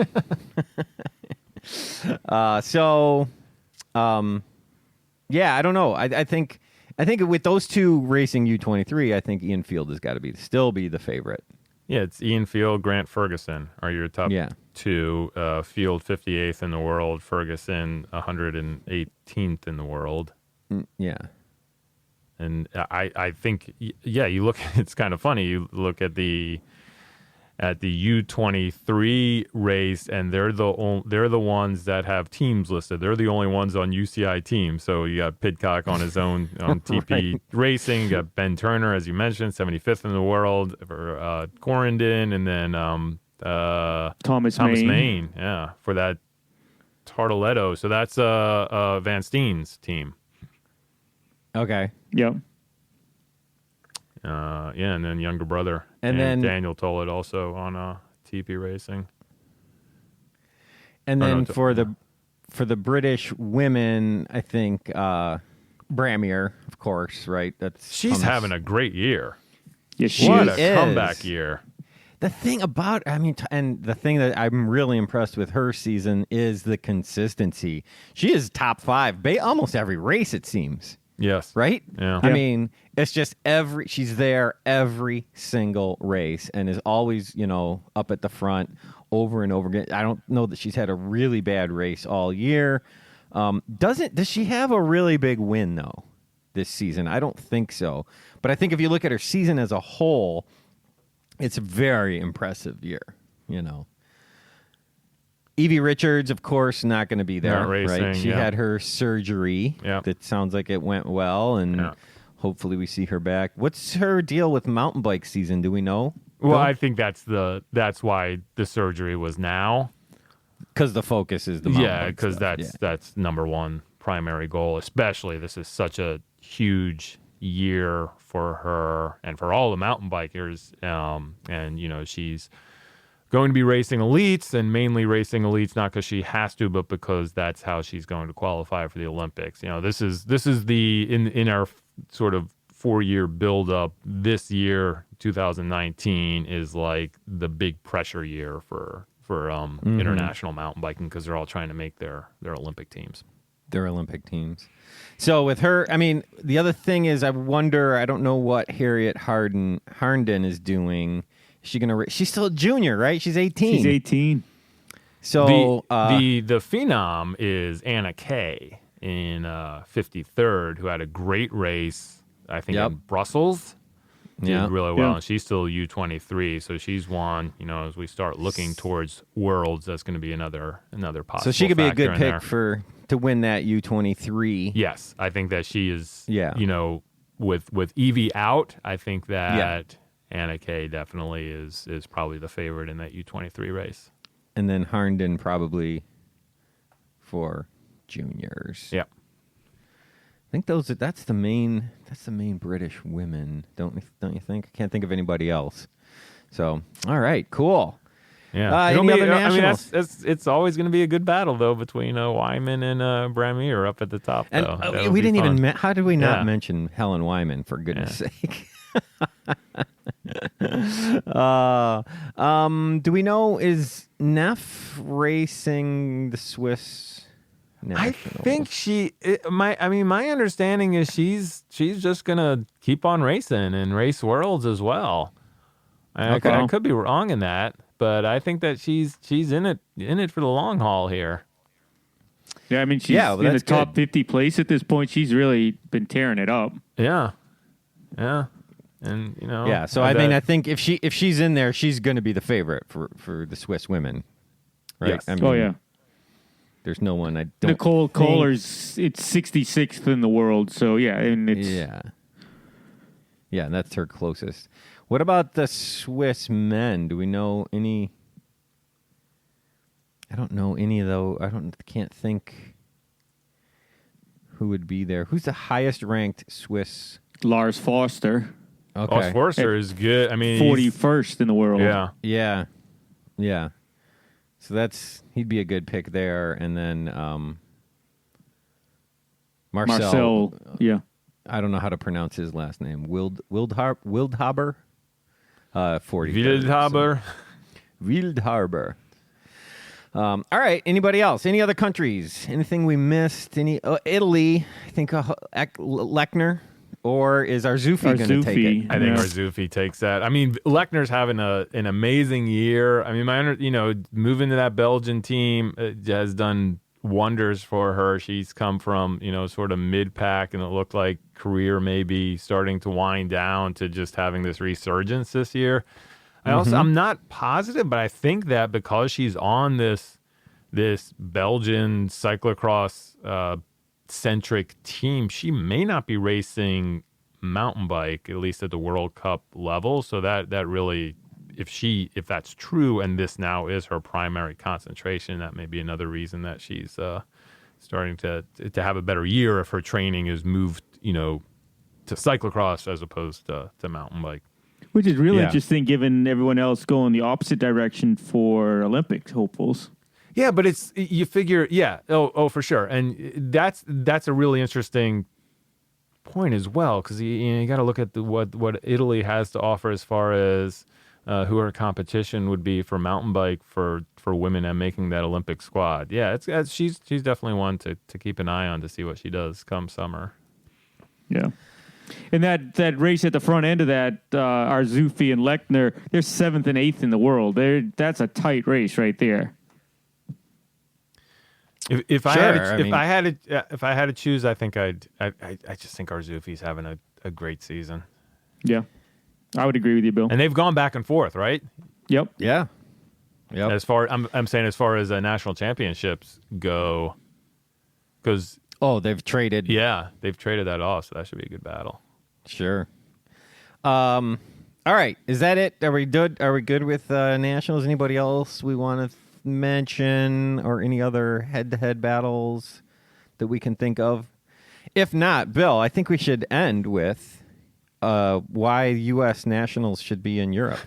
Yeah, I don't know. I think with those two racing U23, I think Ian Field has got to still be the favorite. Yeah, it's Ian Field, Grant Ferguson are your top two. Field 58th in the world, Ferguson 118th in the world. Yeah. And I think, you look, it's kind of funny. You look at the U23 race, and they're the ones that have teams listed. They're the only ones on UCI teams. So you got Pidcock on his own on TP Right. Racing. You got Ben Turner, as you mentioned, 75th in the world for Corendon, and then Thomas Main, for that Tartaletto. So that's Van Steen's team. Okay. Yep. And then younger brother, and then Daniel Tollett also on TP Racing. And then for the British women, I think Bramier, of course, right? She's having a great year. Yeah, What a comeback year. The thing about, and the thing that I'm really impressed with her season is the consistency. She is top 5, almost every race, it seems. Yes. Right? Yeah. I mean, it's just she's there every single race and is always, up at the front over and over again. I don't know that she's had a really bad race all year. Does she have a really big win, though, this season? I don't think so. But I think if you look at her season as a whole, it's a very impressive year, Evie Richards, of course, not going to be there. Not racing, right? She had her surgery. Yeah. That sounds like it went well, and hopefully we see her back. What's her deal with mountain bike season? Do we know? Well, I think that's why the surgery was now. Because the focus is the mountain bike because stuff. that's number one primary goal. Especially this is such a huge year for her and for all the mountain bikers. And she's going to be racing elites, and mainly racing elites not because she has to, but because that's how she's going to qualify for the Olympics. This is the in our sort of 4-year build-up. This year, 2019, is like the big pressure year for international mountain biking because they're all trying to make their Olympic teams. Their Olympic teams. So with her, the other thing is, I wonder. I don't know what Harriet Harnden is doing. Is she gonna? She's still a junior, right? She's 18. She's 18. So the phenom is Anna Kay in 53rd, who had a great race, I think, in Brussels. Did really well, and she's still U23, so she's one. As we start looking towards Worlds, that's going to be another possible. So she could be a good pick there. to win that U23. Yes, I think that she is. Yeah. With Evie out, I think that Anna Kay definitely is probably the favorite in that U23 race. And then Harnden probably for juniors. Yeah. I think that's the main British women, don't you think? I can't think of anybody else. So, all right, cool. Yeah, any other nationals? It's always going to be a good battle though between Wyman and Bramier up at the top. And we didn't even. How did we not mention Helen Wyman, for goodness sake? Do we know, is Neff racing the Swiss? I think my understanding is she's just gonna keep on racing and race Worlds as well. I could be wrong in that, but I think that she's in it for the long haul here. Yeah, I mean, she's in the top 50 place at this point. She's really been tearing it up. Yeah. And Yeah, so I think if she's in there, she's going to be the favorite for the Swiss women, right? Yes. I mean, yeah. There's no one I don't. Nicole Kohler's it's 66th in the world, so yeah, and it's yeah, that's her closest. What about the Swiss men? Do we know any? I don't know any though. Can't think who would be there. Who's the highest ranked Swiss? Lars Foster. Okay. Lars Forster is good. I mean, 41st in the world. Yeah. So he'd be a good pick there, and then Marcel. Yeah. I don't know how to pronounce his last name. Wildhaber. 40. Wildhaber. All right. Anybody else? Any other countries? Anything we missed? Italy? I think Lechner. Or is Arzuffi going to take it? I think Arzuffi takes that. I mean, Lechner's having an amazing year. I mean, moving to that Belgian team has done wonders for her. She's come from, sort of mid-pack, and it looked like career maybe starting to wind down to just having this resurgence this year. I'm not positive, but I think that because she's on this Belgian cyclocross centric team, she may not be racing mountain bike, at least at the World Cup level. So that really, if that's true, and this now is her primary concentration, that may be another reason that she's starting to have a better year if her training is moved, to cyclocross as opposed to mountain bike. Which is really interesting, given everyone else going the opposite direction for Olympics hopefuls. Yeah, but you figure, for sure, and that's a really interesting point as well, because you got to look at what Italy has to offer as far as who her competition would be for mountain bike for women and making that Olympic squad. Yeah, she's definitely one to keep an eye on to see what she does come summer. Yeah. And that race at the front end of that, Arzuffi and Lechner, they're 7th and 8th in the world. That's a tight race right there. If I had to choose, I think I just think Arzuffi's having a great season. Yeah, I would agree with you, Bill. And they've gone back and forth, right? Yep. Yeah. Yep. As far I'm saying, as far as national championships go, because they've traded. Yeah, they've traded that off, so that should be a good battle. Sure. All right, is that it? Are we good? Are we good with nationals? Anybody else we want to mention, or any other head-to-head battles that we can think of? If not, Bill, I think we should end with why U.S. nationals should be in Europe.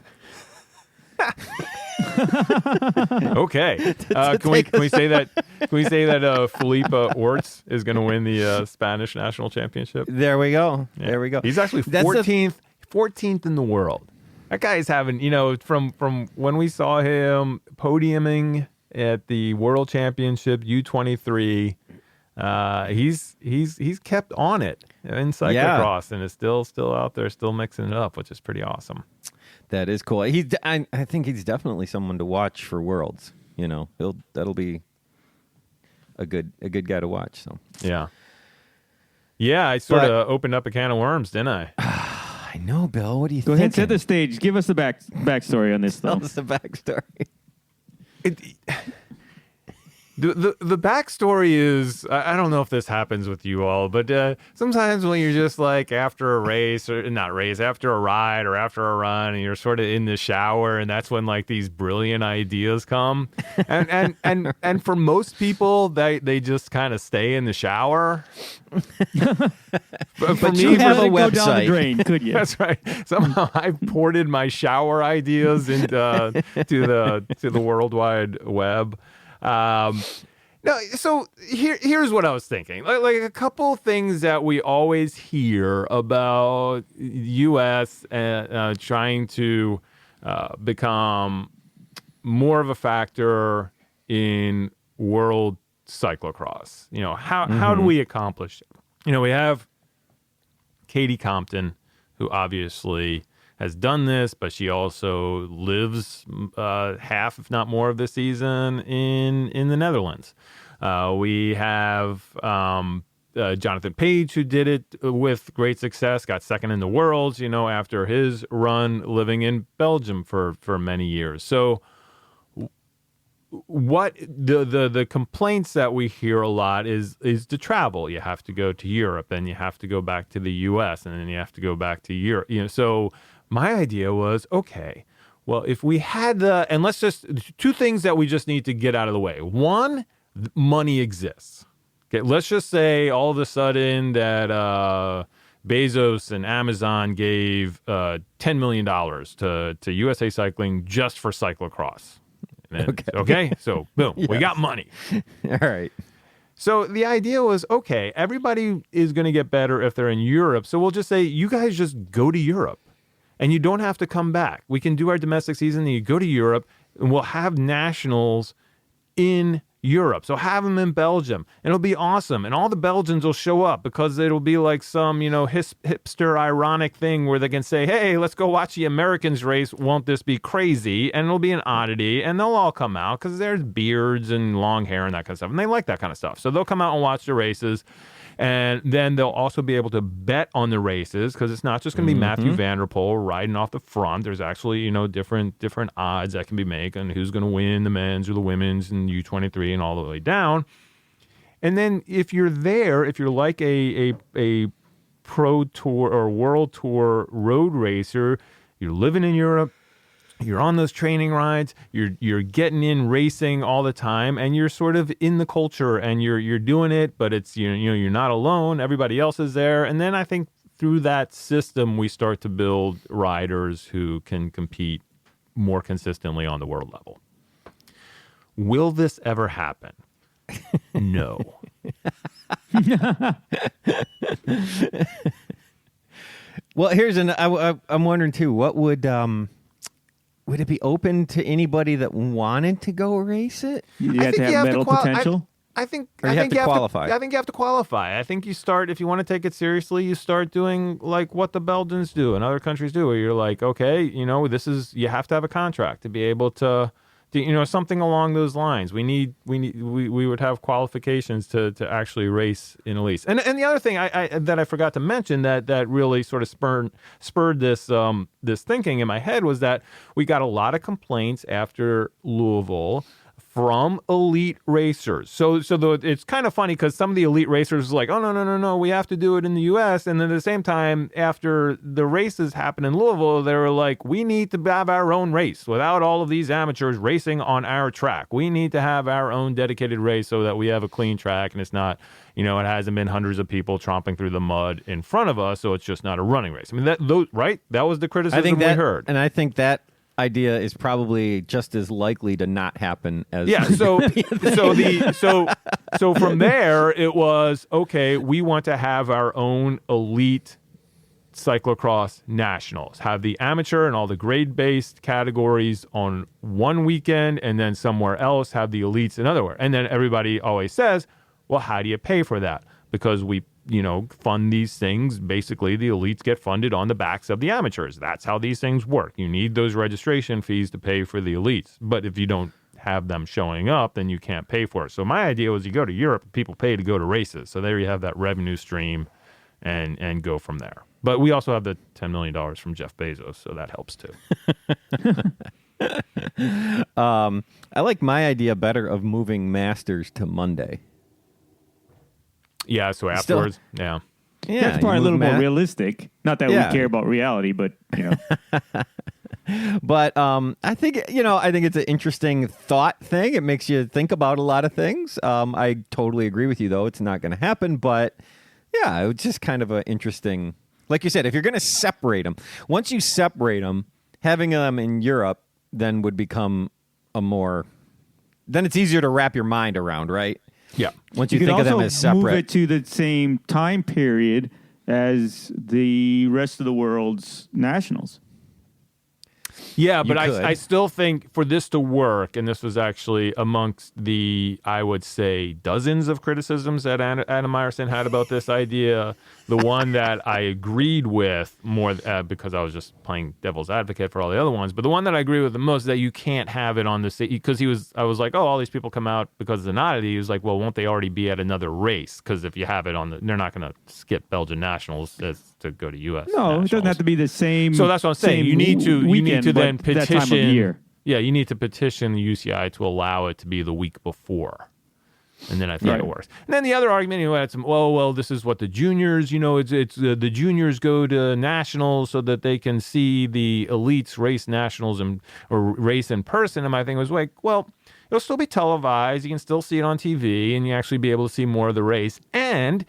Okay. Can we say that? Can we say that Felipe Orts is going to win the Spanish national championship? There we go. Yeah. There we go. He's actually 14th in the world. That guy's having, from when we saw him podiuming at the World Championship U23, he's kept on it in cyclocross and is still out there, still mixing it up, which is pretty awesome. That is cool. I think he's definitely someone to watch for Worlds. That'll be a good guy to watch. So yeah, I sort of opened up a can of worms, didn't I? I know, Bill. What do you think? Go ahead, set the stage. Give us the backstory on this. Tell us the backstory. The backstory is, I don't know if this happens with you all, but sometimes when you're just like after a race, or not race, after a ride or after a run, and you're sort of in the shower, and that's when like these brilliant ideas come. And for most people, they just kind of stay in the shower. But you have a website. Go down the drain, could you? That's right. Somehow I've ported my shower ideas into to the World Wide Web. No, so here's what I was thinking. Like a couple things that we always hear about U.S. Trying to become more of a factor in world cyclocross. How do we accomplish it? We have Katie Compton, who obviously has done this, but she also lives half, if not more, of the season in the Netherlands. We have Jonathan Page, who did it with great success, got second in the Worlds, after his run living in Belgium for many years. So what the complaints that we hear a lot is to travel. You have to go to Europe, then you have to go back to the US, and then you have to go back to Europe. So my idea was, okay, well, if we had and let's just, two things that we just need to get out of the way. One, money exists. Okay, let's just say all of a sudden that Bezos and Amazon gave $10 million to USA Cycling just for cyclocross. Okay. So, boom, we got money. All right. So the idea was, okay, everybody is going to get better if they're in Europe. So we'll just say, you guys just go to Europe and you don't have to come back. We can do our domestic season and you go to Europe and we'll have nationals in Europe. So have them in Belgium. And it'll be awesome. And all the Belgians will show up because it'll be like some, hipster ironic thing where they can say, hey, let's go watch the Americans race. Won't this be crazy? And it'll be an oddity. And they'll all come out because there's beards and long hair and that kind of stuff. And they like that kind of stuff. So they'll come out and watch the races. And then they'll also be able to bet on the races because it's not just going to be Matthew Van Der Poel riding off the front. There's actually, different odds that can be made on who's going to win the men's or the women's and U23 and all the way down. And then if you're there, if you're like a pro tour or world tour road racer, you're living in Europe, you're on those training rides, you're getting in racing all the time, and you're sort of in the culture and you're doing it, but it's you're not alone. Everybody else is there. And then I think through that system we start to build riders who can compete more consistently on the world level. Will this ever happen? No. Well, I'm wondering too, what would it be open to anybody that wanted to go race it? You have to have medal potential? I think you have to qualify. I think you have to qualify. I think you start, if you want to take it seriously, you start doing like what the Belgians do and other countries do, where you're like, okay, you have to have a contract to be able to something along those lines. We would have qualifications to actually race in Elise. And the other thing that I forgot to mention that really sort of spurred this thinking in my head was that we got a lot of complaints after Louisville from elite racers. So it's kind of funny because some of the elite racers are like, oh, no, we have to do it in the U.S. And then at the same time, after the races happened in Louisville, they were like, we need to have our own race without all of these amateurs racing on our track. We need to have our own dedicated race so that we have a clean track and it's not, it hasn't been hundreds of people tromping through the mud in front of us, so it's just not a running race. I mean, that was the criticism we heard. And I think that idea is probably just as likely to not happen as so from there it was, okay, we want to have our own elite cyclocross nationals, have the amateur and all the grade-based categories on one weekend, and then somewhere else have the elites another. And then everybody always says, well, how do you pay for that? Because we fund these things. Basically, the elites get funded on the backs of the amateurs. That's how these things work. You need those registration fees to pay for the elites. But if you don't have them showing up, then you can't pay for it. So my idea was you go to Europe, people pay to go to races. So there you have that revenue stream and go from there. But we also have the $10 million from Jeff Bezos, so that helps too. I like my idea better of moving Masters to Monday. Yeah, so afterwards, yeah. That's probably a little more realistic. Not that we care about reality, but, But I think it's an interesting thought thing. It makes you think about a lot of things. I totally agree with you, though. It's not going to happen. But, yeah, it's just kind of an interesting... Like you said, if you're going to separate them, once you separate them, having them in Europe then would become then it's easier to wrap your mind around, right? Yeah. Once you think of them as separate. Move it to the same time period as the rest of the world's nationals. Yeah, but I still think for this to work, and this was actually amongst the, I would say, dozens of criticisms that Adam Meyerson had about this idea, the one that I agreed with more because I was just playing devil's advocate for all the other ones, but the one that I agree with the most is that you can't have it on the because I was like, oh, all these people come out because of the oddity. He was like, well, won't they already be at another race? Because if you have it on they're not going to skip Belgian Nationals to go to U.S. No, Nationals. it doesn't have to be the same. So that's what I'm saying. You need to then petition. That time of year. Yeah, you need to petition the UCI to allow it to be the week before, and then I think it works. And then the other argument, it's well, this is what the juniors, it's the juniors go to nationals so that they can see the elites race nationals or race in person. And my thing was like, well, it'll still be televised. You can still see it on TV, and you actually be able to see more of the race and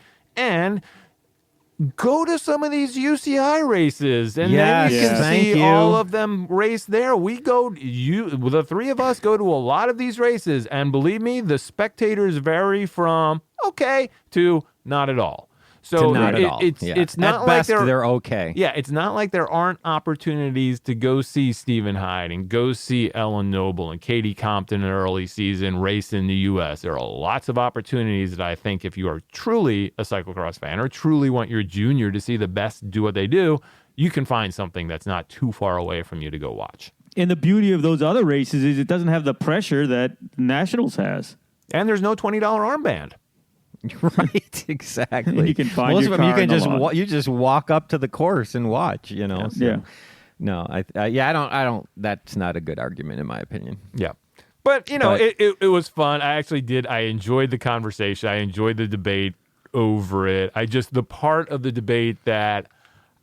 go to some of these UCI races, and then you can see all of them race there. The three of us go to a lot of these races, and believe me, the spectators vary from okay to not at all. So it's not at like best they're okay. Yeah, it's not like there aren't opportunities to go see Stephen Hyde and go see Ellen Noble and Katie Compton in early season race in the U.S. There are lots of opportunities that I think if you are truly a cyclocross fan or truly want your junior to see the best do what they do, you can find something that's not too far away from you to go watch. And the beauty of those other races is it doesn't have the pressure that Nationals has. And there's no $20 armband. Right, exactly. You can find most your of them. car You can just you just walk up to the course and watch. So, yeah. No, I don't. That's not a good argument in my opinion. Yeah, but it was fun. I actually did. I enjoyed the conversation. I enjoyed the debate over it. The part of the debate that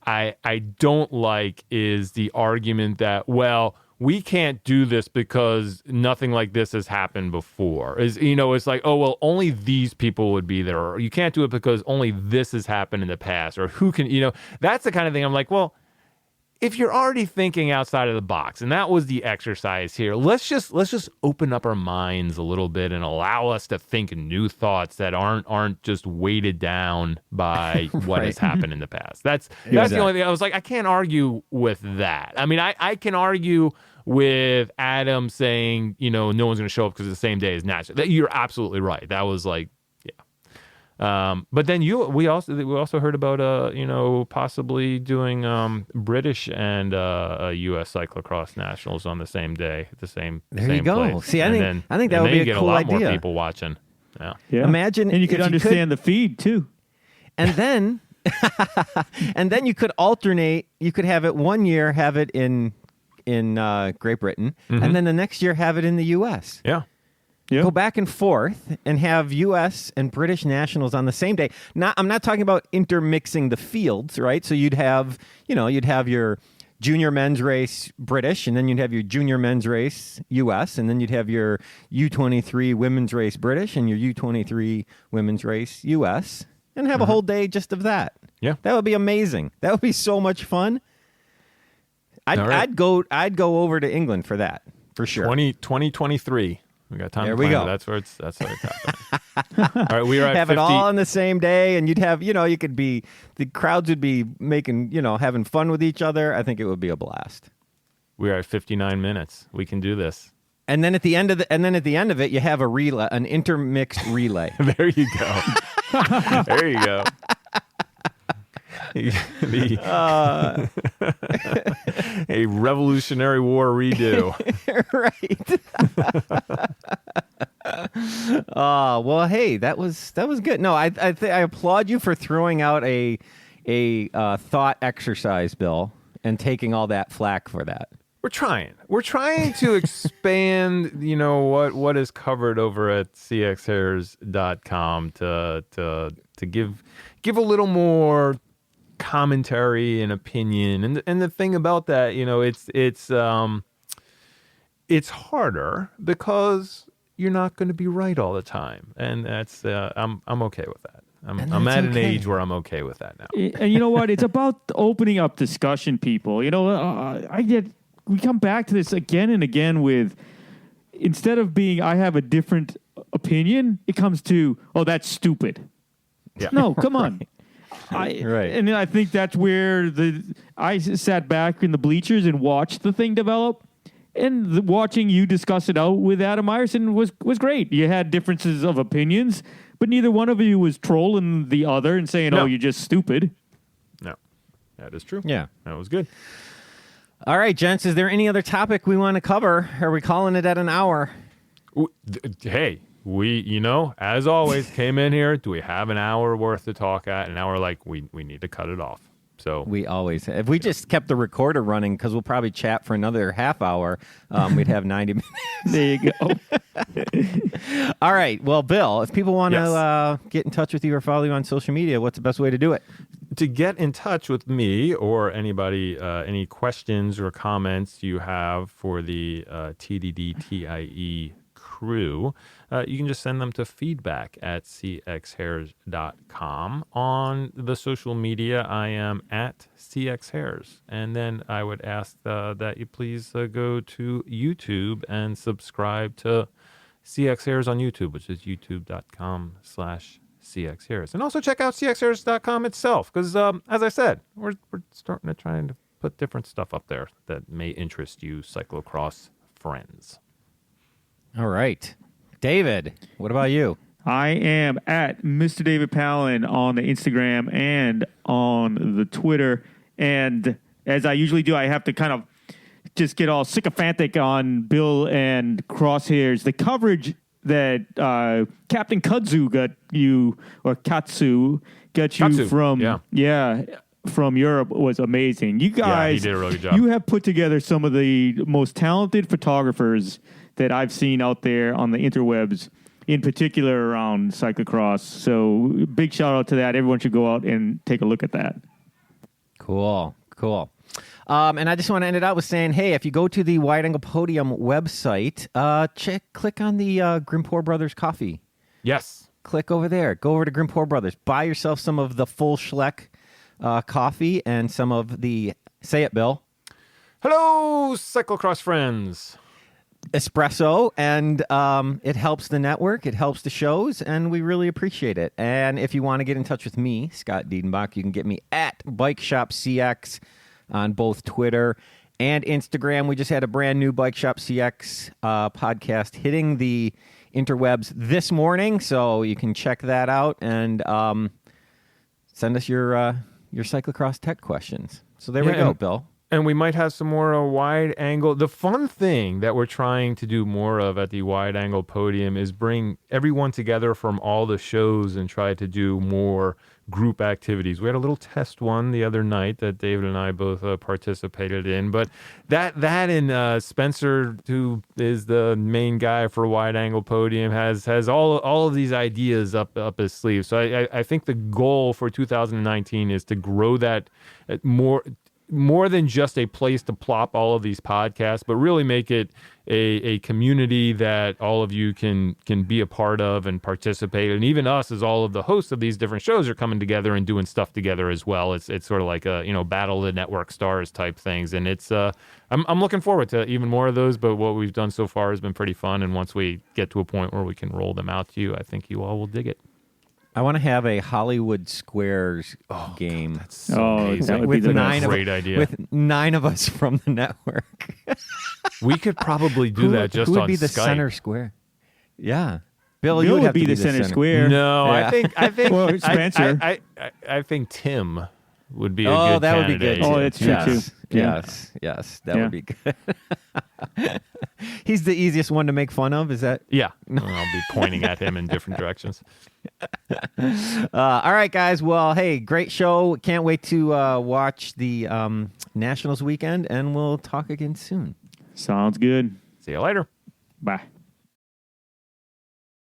I don't like is the argument that, well, we can't do this because nothing like this has happened before. It's like, oh, well, only these people would be there. Or you can't do it because only this has happened in the past. Or who can, that's the kind of thing I'm like, well, if you're already thinking outside of the box, and that was the exercise here, let's just open up our minds a little bit and allow us to think new thoughts that aren't just weighted down by what has happened in the past. That's the only thing. I was like, I can't argue with that. I mean, I can argue with Adam saying, no one's going to show up because it's the same day as Nats. You're absolutely right. That was like, yeah. But then we also heard about possibly doing British and U.S. cyclocross nationals on the same day, at the same. There you go. Place. See, I think that would be a cool idea. Get a lot more people watching. Yeah. Imagine, and you could understand the feed too. And then, you could alternate. You could have it one year, have it in Great Britain, and then the next year have it in the U.S. Yeah. Go back and forth and have U.S. and British nationals on the same day. I'm not talking about intermixing the fields, right? So you'd have your junior men's race British, and then you'd have your junior men's race U.S., and then you'd have your U23 women's race British and your U23 women's race U.S., and have a whole day just of that. Yeah. That would be amazing. That would be so much fun. I'd go over to England for that, for sure. 2023. We got time there to plan. We go. That's where it's happening. All right, we are at have 50. It all on the same day, and you'd have, the crowds would be making, having fun with each other. I think it would be a blast. We are at 59 minutes. We can do this. And then at the end of it, you have a relay, an intermixed relay. There you go. There you go. A Revolutionary War redo. Right. Well, hey, that was good. No, I applaud you for throwing out a thought exercise, Bill, and taking all that flack for that. We're trying to expand, what is covered over at cxhairs.com to give a little more commentary and opinion. And the thing about that, it's harder because you're not going to be right all the time. And that's I'm okay with that. I'm at an age where I'm okay with that now. And you know what? It's about opening up discussion, people. We come back to this again and again with, instead of being, I have a different opinion, it comes to, oh, that's stupid. Yeah. No, come on. Right. And I think that's where I sat back in the bleachers and watched the thing develop. And watching you discuss it out with Adam Meyerson was great. You had differences of opinions, but neither one of you was trolling the other and saying, No. "Oh, you're just stupid." No, that is true. Yeah. That was good. All right, gents, is there any other topic we want to cover? Are we calling it at an hour? Hey, we, as always, came in here. Do we have an hour worth to talk at? And now we're like, we need to cut it off. So We always have. If we just kept the recorder running, because we'll probably chat for another half hour, we'd have 90 minutes. There you go. All right. Well, Bill, if people want Yes. to get in touch with you or follow you on social media, what's the best way to do it? to get in touch with me or anybody, any questions or comments you have for the TDDTIE crew, you can just send them to feedback@cxhairs.com. On the social media, I am at cxhairs. And then I would ask that you please go to YouTube and subscribe to CXHairs on YouTube, which is youtube.com/CXHairs. And also check out CXHairs.com itself, because as I said, we're starting to try to put different stuff up there that may interest you cyclocross friends. All right. David, what about you? I am at Mr. David Palin on the Instagram and on the Twitter. And as I usually do, I have to kind of just get all sycophantic on Bill and Crosshairs. The coverage that Captain Kudzu got you, or Katsu got you Katsu, from from Europe was amazing. You guys, he did a really good job. You have put together some of the most talented photographers that I've seen out there on the interwebs, in particular around cyclocross. So big shout out to that. Everyone should go out and take a look at that. Cool. And I just want to end it out with saying, hey, if you go to the Wide Angle Podium website, click on the Grimpour Brothers coffee. Yes. Click over there. Go over to Grimpour Brothers. Buy yourself some of the full Schleck coffee and some of the, say it, Bill, Hello, cyclocross friends. espresso, and it helps the network, it helps the shows, and we really appreciate it. And if you want to get in touch with me, Scott Diedenbach, you can get me at Bike Shop CX on both Twitter and Instagram. We just had a brand new Bike Shop CX podcast hitting the interwebs this morning, so you can check that out and send us your cyclocross tech questions. So there we go, Bill. And we might have some more wide angle. The fun thing that we're trying to do more of at the Wide Angle Podium is bring everyone together from all the shows and try to do more group activities. We had a little test one the other night that David and I both participated in. But that and Spencer, who is the main guy for Wide Angle Podium, has all of these ideas up his sleeve. So I think the goal for 2019 is to grow that more than just a place to plop all of these podcasts, but really make it a community that all of you can be a part of and participate. And even us, as all of the hosts of these different shows, are coming together and doing stuff together as well. It's sort of like a battle of the network stars type things. And it's I'm looking forward to even more of those. But what we've done so far has been pretty fun. And once we get to a point where we can roll them out to you, I think you all will dig it. I want to have a Hollywood Squares game. God, that's so amazing. That would be the best. Great idea. With 9 of us from the network. We could probably do that just who would on be the Skype. center square? Yeah. Bill, you Bill would would have be to the center square. No, Yeah. I think Well, Spencer. I think Tim would be a Oh, good that would be candidate. good. Oh, that's true, yes. too. Yeah. Yes. That would be good. He's the easiest one to make fun of, is that? Yeah, I'll be pointing at him in different directions. All right, guys. Well, hey, great show. Can't wait to watch the Nationals weekend, and we'll talk again soon. Sounds good. See you later. Bye.